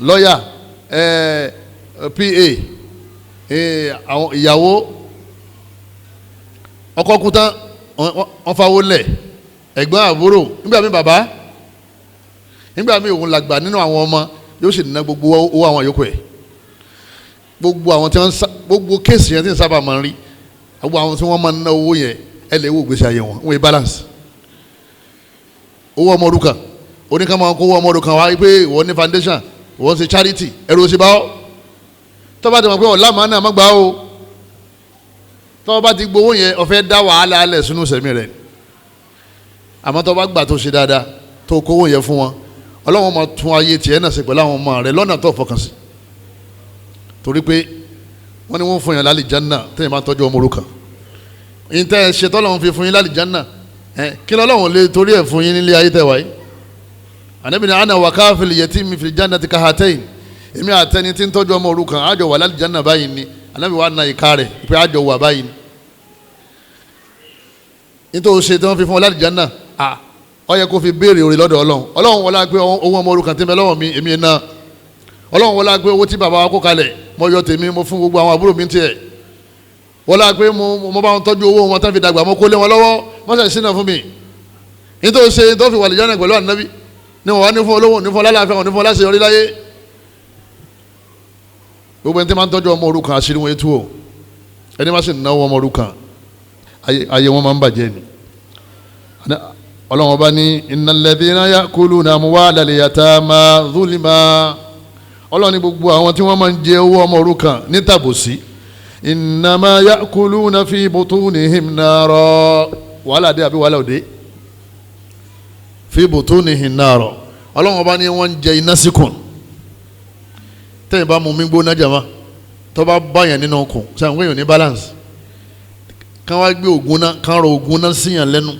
lọ́ọ̀yà PA àwọn ìyàwó ọkọ kú tán wọ́n fawó lẹ̀, ẹ̀gbọ́n àbúrò nígbà míì bàbá nígbà míì òun làgbà nínú àwọn ọmọ yóò sì ná gbogbo owó àwọn yòókù ẹ̀. Gbogbo àwọn tí wọ́n gbogbo kéèsì yẹn tí ń sábà máa ń rí gbogbo àwọn tí wọ́n máa ń ná owó yẹn ẹ lè wo gbèsè ayé wọn wọ́n yé balance. Owó ọmọ òrukàn oníkan máa ń kó owó ọmọ òrukàn wá pé ìwọ ní foundation ìwọ ń ṣe charity ẹrù òsì báwọ tọ́ba ti mọ̀ pé ọ̀la màá náà má gbà ó, tọ́ba ti gbowó yẹn ọ̀fẹ́ dá wàhálà alẹ̀ sínú sẹ̀mí rẹ̀, àmọ́ tọ́ba gbà tó ṣe dáadáa tó kówó yẹn fún wọn Ọlọ́run máa tún ayé tiẹ̀ náà ṣe pẹ̀lú àwọn ọmọ rẹ̀ lọ́nà tó fọkàn sí, torí pé wọ́n ní wọ́n fún yàn lálìjánná tẹ́yìn máa tọ́jú ọmọ òrukàn. Yín tẹ́ ẹ ṣe tọ́lọ́run fi fún yín lálìjánná kí lọ́lọ́run lè torí ẹ̀ fún yín nílé ayé tẹ̀ wáyé. Ànábì ní ana wa kafil yatimi fil jannati kahatayn, èmi àtẹni tí ń tọ́jú ọmọ òrukàn àjọ wà lálìjánná báyìí ni, Ànábì wa na ìka rẹ̀ pé àjọ wà báyìí ni. Nítorí ṣe tí wọ́n fi fún ọ lálìjánná ó yẹ kó fi béèrè orí lọ́dọ̀ Ọlọ́run. Ọlọ́run wọlá pé owó ọmọ òrukàn tí ń bẹ lọ́wọ́ mi èmi náà, Ọlọ́run wọlá pé owó tí bàbá wa kó kalẹ̀ mo yọ tèmi mo fún gbogbo àwọn àbúrò mi tiẹ̀, wọlá pé mo bá wọn tọ́jú owó wọn tán fi dàgbà mo kó lé wọn lọ́wọ́ wọ́n sì sínú fún mi. Nítorí ṣe tó fi wà lìjánà pẹ̀lú Ànábì ni wọ́n wá ní fún olówó ní fún lálàáfíà wọn ní fún láṣẹ orí láyé. Gbogbo ẹni tí máa ń tọ́jú ọmọ òrukàn àṣírí wọn ètò o, ẹni máa sì náwó ọmọ òrukàn ayé wọn máa ń bàjẹ́ ni. Ọlọ́run ọba ní innal ladhina ya'kuluna amwalal yatama zulma, Ọlọ́run ní gbogbo àwọn tí wọ́n máa ń jẹ owó ọmọ òrukàn ní tàbùsí innama ya'kuluna fi butunihim nara, wàhálà dé àbí wàhálà òde fi butunihim nara. Ọlọ́run ọba ní wọ́n ń jẹ iná síkùn, tẹ́yìn bá mú mi gbóná jàmá tó bá báyàn nínú ọkùn sẹ́yìn wọ́n yóò ní balance, kán wá gbé ògùn náà kán rọ ògùn náà síyàn lẹ́nu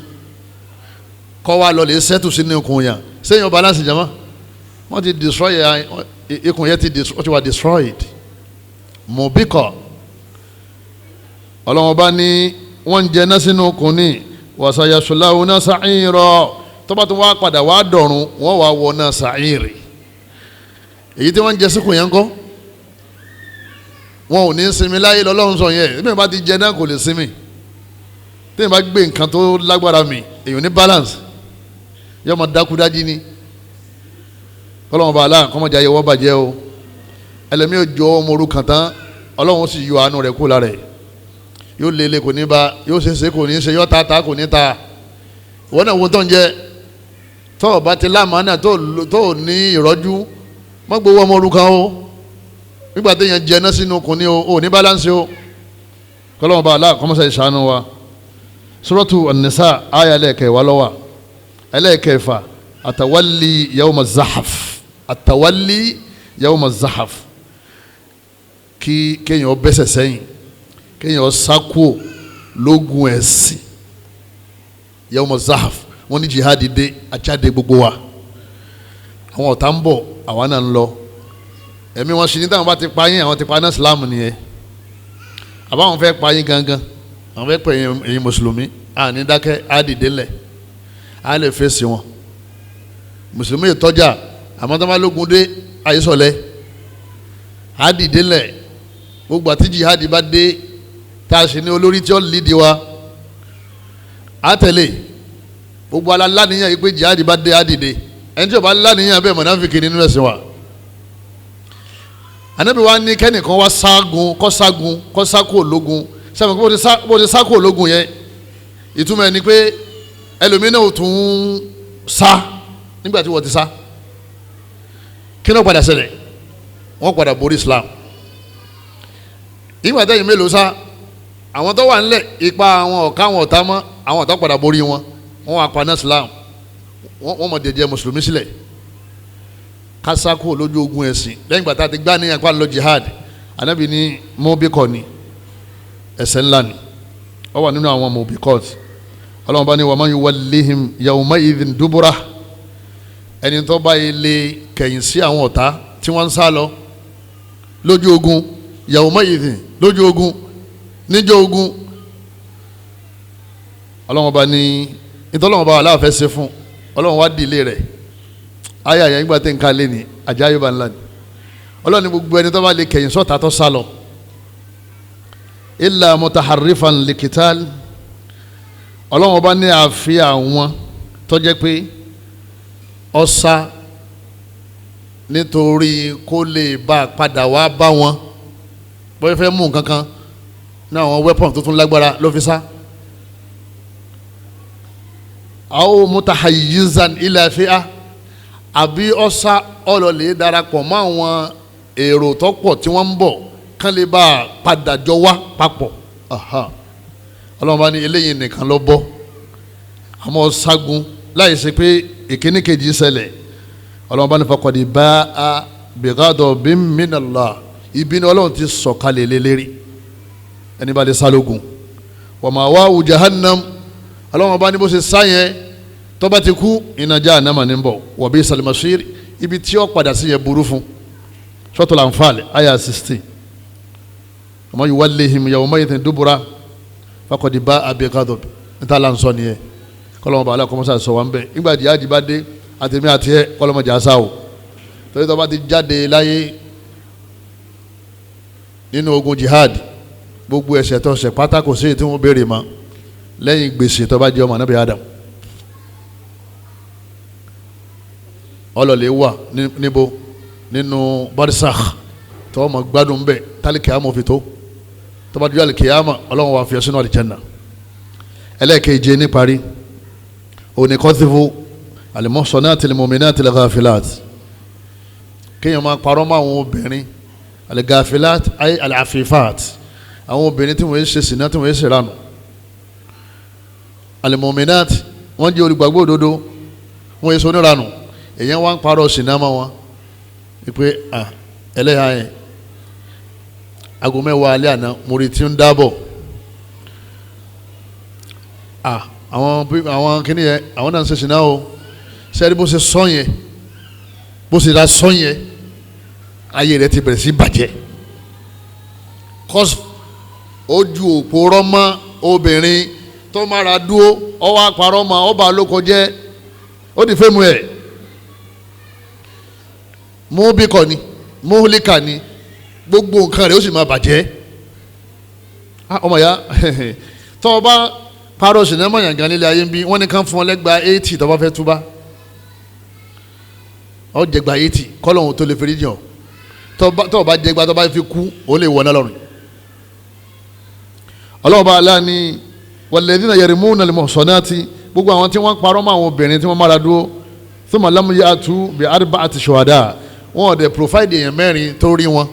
kọ́ wá lọ lè sẹ́tù sínú ọkùn yàn sẹ́yìn balance jàmá wọ́n ti destroy ikùn yẹn ti wà destroyed mubika ọlọ́wọ́n bá ní wọ́n ń jẹ náà sínú okùn ní wasayaslawna sa'ira tó bá tún wá padà wá dọ̀run wọ́n wá wọ náà sa'iri èyí tí wọ́n ń jẹ síkùn yẹn kọ́ wọn ò ní sinmi láyé lọ́lọ́run sọ yẹn bí wọ́n bá ti jẹ náà kò lè sinmi tí wọ́n bá gbé nǹkan tó lágbára mi èyàn ní balance yóò máa dákú dájí ni kọ́lọ́mọ bá aláà kọ́mọjà yẹ wọ́n bàjẹ́ o ẹlẹ́mi ò jọ ọmọ orúkàn tán ọlọ́run sì yọ àánú rẹ̀ kú lára ẹ̀ yóò lele kò ní ba yóò ṣe kò ní ṣe yóò ta kò ní ta ìwọ náà wo tó ń jẹ tó o bá ti lámàánà tó o ní ìrọ́jú má gbowó ọmọ orúkàn o nígbà tó yẹn jẹ náà sínú okùn ní o ní balance o kọ́lọ́mọ bá aláà kọ́mọṣẹ́ ìṣàánú wa suratu an-nisa aya ẹlẹ́ẹ̀kẹwàá ló wà ẹlẹ́ẹ̀kẹfà atawalli yawma zahaf kí kéèyàn bẹ́sẹ̀ sẹ́yìn kéèyàn sákò lógun ẹ̀sìn yawma zahaf wọ́n ní jihad dé ajáde gbogbo wa àwọn ọ̀tá ń bọ̀ àwa náà ń lọ ẹ̀mí wọn sì ní táwọn bá ti pa yín àwọn ti pa náà Islam nìyẹn àbáwọn fẹ́ pa yín gangan àwọn fẹ́ pè ẹ̀yin mùsùlùmí àní dákẹ́ á dìde ńlẹ̀ á lè fèsì wọn mùsùlùmí ìtọ́jà àmọ́ tó máa lógun dé àyísọ̀lẹ̀ á dìde ńlẹ̀ gbogbo àti jihad bá dé tá a sì ní olórí tí ó lídìí wa á tẹ̀lé gbogbo aláníyàn yìí pé jihad bá dé á dìde ẹni tí ó bá láníyàn bẹ́ẹ̀ mọ̀náfíkì nínú ẹ̀sìn wa Ànábì wa ní kẹ́nìkan wá kọ́ ságun ológun sẹ́mi bó ti sá kó ológun yẹn ìtumọ̀ ẹ̀ ni pé ẹlòmínà ò tún sá nígbà tí wọ́n ti sá kí ló padà ṣẹlẹ̀ wọ́n padà borí Islam ìgbà tẹ́yìn mélòó sá àwọn tó wà nílẹ̀ ipa àwọn ọ̀ká àwọn ọ̀tá mọ́ àwọn ọ̀tá padà borí wọn wọ́n wà pa náà Islam wọ́n mọ̀ dẹ̀jẹ̀ mùsùlùmí sílẹ̀ kásákò lójú ogun ẹ̀sìn lẹ́yìn gbàtà ti gbá ní apá lọ jihad Ànábì ní mọ́bíkọ̀ ni ẹ̀ṣẹ̀ ńlá ni ó wà nínú àwọn mọ́bíkọ́t ọlọ́run bá ní wa man yuwallihim yawma idhin dubura ẹni tó bá ilé kẹ̀yìn sí àwọn ọ̀tá tí wọ́n ń sá lọ lójú ogun yawma idhin lójú ogun níjọ́ ogun ọlọ́run bá ní ìtọ́lọ́run bá wà láàfẹ́ ṣe fún ọlọ́run wá dìlé rẹ̀ ayé àyẹ̀ nígbà tí ń ká lé ní àjáyé bá ńlá ni ọlọ́run ní gbogbo ẹni tó bá lè kẹ̀yìn sọ́ta tó sá lọ illa mutaharrifan likital ọlọ́run bá ní àfi àwọn tó jẹ́ pé ọ̀sá nítorí kó lè bá padà wá bá wọn bóyá fẹ́ mú nǹkan kan ní àwọn weapon tuntun lágbára ló fi sá aw mutahayyizan ila fi'a àbí ọ̀sá ọlọ́lẹ̀ darapọ̀ mọ́ àwọn èrò tó pọ̀ tí wọ́n ń bọ̀ kán lè bá padà jọ wá papọ̀ ọlọ́run bá ní eléyìí nìkan ló bọ́ àmọ́ ṣágun láì ṣe pé ìkíní kejì ṣẹlẹ̀ ọlọ́run bá ní faqad ba'a bighadabin minallah ìbínú ọlọ́run ti sọ̀kalẹ̀ lélẹ́rí ẹni bá lè sálógun wa ma'wahu jahannam ọlọ́run bá ní bó ṣe sáyẹn tó bá ti kú iná jahannama ní bọ̀ wa bi'sal masir ibi tí ó padà sí yẹn burú fún Suratul Anfal aya 16 wa yuwallihim yawma idhin dubura faqad ba'a bighadab níta là ń sọ nìyẹn kọ́lọ́mọ bàálà kọ́mọ́sá sọ wá ń bẹ̀ nígbà tí yáàjì bá dé àtẹ̀mí àti ẹ̀ kọ́lọ́mọ jà sá o torí tó bá ti jáde láyé nínú ogun jihad gbogbo ẹ̀ṣẹ̀ tó ṣẹ̀ pátá kò sí èyí tí wọ́n béèrè mọ́ lẹ́yìn gbèsè tó bá jẹ́ ọmọ Ànábì Adam ọlọ́lẹ̀ wà níbo nínú barisakh tó ọmọ gbádùn bẹ́ẹ̀ tálíkì àmọ́ fi tó tó bá dúró àlìkìyàmà ọlọ́run wà fi ọ sínú àlìjẹ́nà ẹlẹ́ẹ̀keje ní parí òní kọ́sífù al-muhsanati al-mu'minati al-ghafilat kéèyàn máa parọ́ mọ́ àwọn obìnrin al-ghafilat ay al-afifat àwọn obìnrin tí wọ́n ṣe sìnà tí wọ́n ṣe ránù al-mu'minati wọ́n jẹ́ olùgbàgbọ́ òdodo wọ́n yẹ sọ ní ránù èyàn wá ń parọ́ sìnà mọ́ wọn wípé ẹlẹ́yà yẹn aago mẹ́wàá alẹ́ àná mo rí tí ń dábọ̀ àwọn kìnìún yẹn àwọn náà ń ṣe sìnà o sẹ́ẹ̀rí bó ṣe sọ yẹn bó ṣe ra sọ yẹn ayé rẹ̀ ti bẹ̀rẹ̀ sí bàjẹ́ kọ́sù ojú òpó rọ́mọ́ obìnrin tó mára dúró ọwọ́ àpárọ̀ mọ́ ọba olóko jẹ́ ó di fẹ́mu ẹ̀ mú bí kọ́ ni mú líkà ni gbogbo nǹkan rẹ̀ ó sì máa bàjẹ́ ọmọ ya tọ́ ọ bá parọ́ sinimá yàngàn nílé ayé ń bí wọ́n ní ká fún ọ lẹ́gbàá 80 tó bá fẹ́ túbá ọ jẹgba 80 kọ́lọ́hún tó lè fèrè jàn tọ́ ọ bá jẹgba tó bá fi kú ó lè wọ̀ náà lọ́rùn ọlọ́run bá aláà ní walladhina yarimuna al-muhsanati gbogbo àwọn tí wọ́n parọ́ mọ́ àwọn obìnrin tí wọ́n mára dúró thumma lam ya'tu bi arba'ati shuhada wọn ò dẹ̀ profile èèyàn mẹ́rin tó rí wọn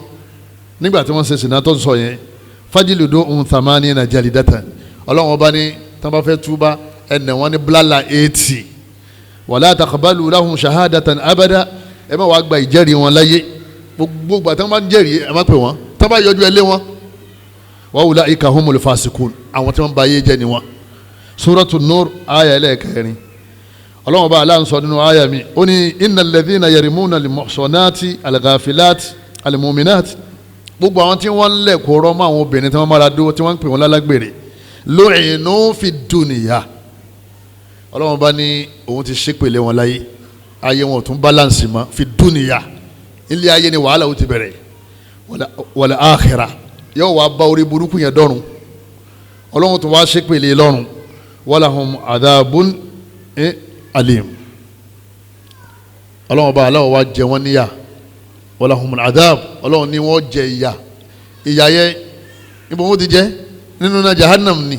nígbà tí wọ́n ṣe sìnà tó ń sọ yẹn fajliduhum thamanina jalidatan ọlọ́run ọba ní tí wọ́n bá fẹ́ túbá ẹnì wọn ní blala 80 wala taqbalu lahum shahadatan abada ẹ má wàá gba ìjẹ́rìí wọn láyé gbogbo àti wọn bá ń jẹ́rìí ẹ má pè wọ́n tí wọ́n bá yọjú ẹ lé wọn wa ulaika humul fasikun àwọn tí wọ́n bá yé jẹ́ ni wọn. Suratul Nur aya ẹlẹ́ẹ̀kẹrin ọlọ́run bá aláǹ sọ nínú aya mi ó ní innal ladhina yarimuna al-muhsanati al-ghafilati al-mu'minati gbogbo àwọn tí wọ́n lẹ̀ kó rọ́ mọ́ àwọn obìnrin tí wọ́n mára dúró tí wọ́n ń pè wọ́n lálágbèrè lu'inu fi dunya ọlọ́run bá ní òun ti ṣépèlé wọn láyé ayé wọn ò tún balance mọ́ fi dunya ilé ayé ni wàhálà ó ti bẹ̀rẹ̀ wal akhirah yóò wá bá orí burúkú yẹn dọ́run ọlọ́run tó wá ṣépèlé lọ́run walahum adhabun alim ọlọ́run bá aláwọ̀ wá jẹ wọ́n níyà walahum adhab ọlọ́run ní wọ́n jẹ ìyà yẹn níbo wọ́n ti jẹ́ nínú náà jahannam ni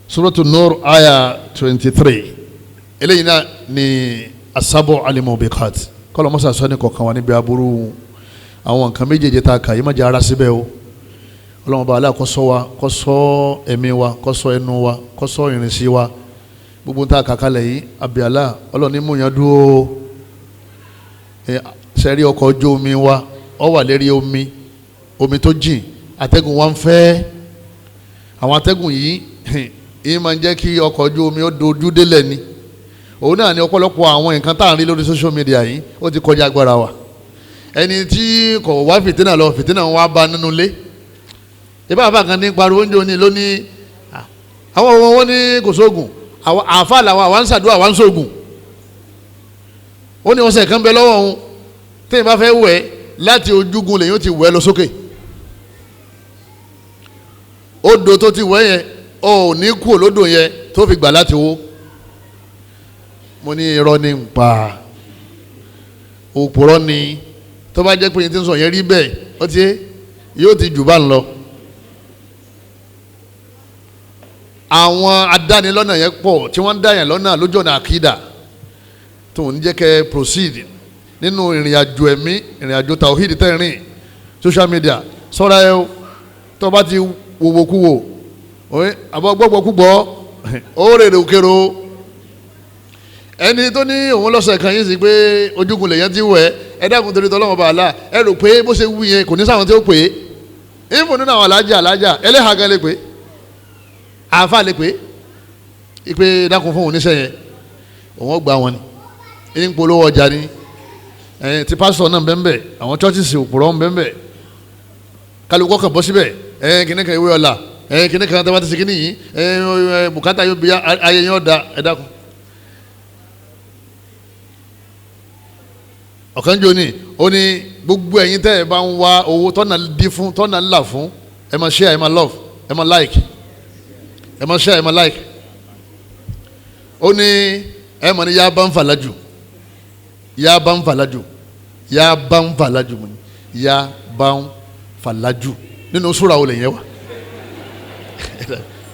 Suratul Nur aya 23 eléyìí náà ni asabu alimubiqat kọ́lọ́ mọ́sá sọ́ni kọ̀ọ̀kan wà níbi aburú àwọn nǹkan méjèèjì tá a kà yìí má jẹ́ ara síbẹ̀ o ọlọ́run bá aláà kó ṣọ́ wa kó ṣọ́ ẹ̀mí wa kó ṣọ́ ẹnu wa kó ṣọ́ ìrìnsí wa gbogbo tá a kà kalẹ̀ yìí abiyalá ọlọ́run ní mú yẹn dúró sẹ́rí ọkọ̀ ojú omi wa ọ wà lérí omi tó jìn atẹ́gùn wa ń fẹ́ àwọn atẹ́gùn yìí yìí máa ń jẹ́ kí ọkọ̀ ojú omi ó dojú délẹ̀ ni òun náà ni ọ̀pọ̀lọpọ̀ àwọn nǹkan tá à ń rí lórí social media yìí ó ti kọjá agbára wa ẹni tí kò wá fìtínà lọ fìtínà wá bá nínú ilé ìbá àfa kan ní pariwo oúnjẹ òní ló ní àwọn ọmọ wọn ní kò sóògùn àfa làwọn àwọn ń ṣàdúrà àwọn ń sóògùn ó ní ọṣẹ kan bẹ lọ́wọ́ òun téèyàn bá fẹ́ wẹ̀ láti ojúgun lèyìn ó ti wẹ̀ lọ sókè odò tó ti wẹ̀ yẹn ò ní kú olódò yẹn tó fi gbà láti wó mo ní irọ́ ní ń pa òpùrọ́ ni tó bá jẹ́ pé yín ti ń sọ yẹn rí bẹ́ẹ̀ ó ti yóò ti jù bá ń lọ àwọn adánilọ́nà yẹn pọ̀ tí wọ́n ń dá yẹn lọ́nà lójú ọ̀nà àkídà tó ń jẹ́ kẹ́ proceed nínú ìrìn àjò ẹ̀mí ìrìn àjò tawhid tẹ́rìn social media sọ́ra ẹ tó bá ti wòwòkúwò àbọ̀ gbọ́gbọ́kúgbọ́ ó rèrè òkèrò ẹni tó ní òun lọ́sẹ̀ kan yín sí pé ojúgun lèyàn ti wẹ̀ ẹ dákun torí tọ́lọ́mọ bá a la ẹ rò pé bó ṣe wú yẹn kò ní sáwọn tí ó pè é ìfún nínú àwọn alájà ẹlẹ́hà gan lè pè é àáfà lè pè é ìpè dákun fún òun níṣẹ́ yẹn òun gbà wọn ni ń polówó ọjà ni ti pásítọ̀ náà bẹ́ẹ̀ àwọn chọ́ọ̀chìsì òpùrọ̀ ń bẹ́ẹ̀ kálukọ́ kan bọ́ síbẹ̀ kíní kan ìwé ọ̀la kíní kan tẹ́wọ́ ti ṣe kíní yìí bùkátà yóò bí ayé yẹn ọ̀dà ẹ dákun. ọ̀kan jò ní ó ní gbogbo ẹ̀yin tẹ́ ẹ bá ń wá owó tọ́nà dí fún tọ́nà ńlá fún ẹ máa share ẹ máa love ẹ máa like ẹ máa share ẹ máa like ó ní ẹ máa ní yá bá ń fàlájù yá bá ń fàlájù yá bá ń fàlájù mu ni yá bá ń fàlájù nínú súra wo lè yẹn wà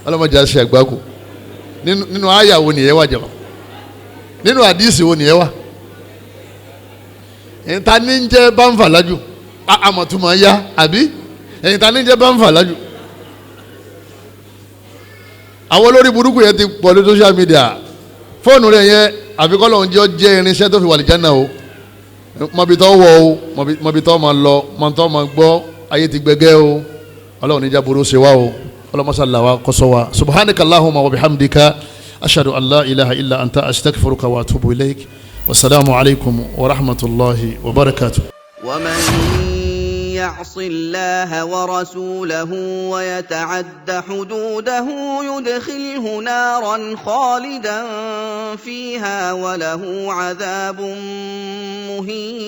ọlọ́mọdé àṣẹ àgbákò nínú àyà wo nìyẹn wà jẹ̀wọ̀ nínú àdìsí wo nìyẹn wà ẹ̀yìntà ní ń jẹ́ bá ń fàlájù àmọ̀túmọ̀ yá àbí ẹ̀yìntà ní ń jẹ́ bá ń fàlájù àwọn olórí burúkú yẹn ti pọ̀ lórí social media fóònù rẹ̀ yẹn àfikọ́ lọ́hún jẹ́ irinṣẹ́ tó fi wà lìjánà o mọ̀bí tó wọ̀ o mọ̀bí tó máa lọ mọ̀bí tó máa gbọ́ ayé ti gbẹgẹ́ o ọlọ́run níjà burú ṣe wá o ọlọ́mọṣàlá wa kọ́sọ́ wa subhanaka allahumma wa bihamdika ashhadu an la ilaha illa anta astaghfiruka wa atubu ilayk wasalaamu alaykum wa rahmatulahi wa barakatuh. ومن يعص الله ورسوله ويتعد حدوده يدخله نارا خالدا فيها وله عذاب مهين.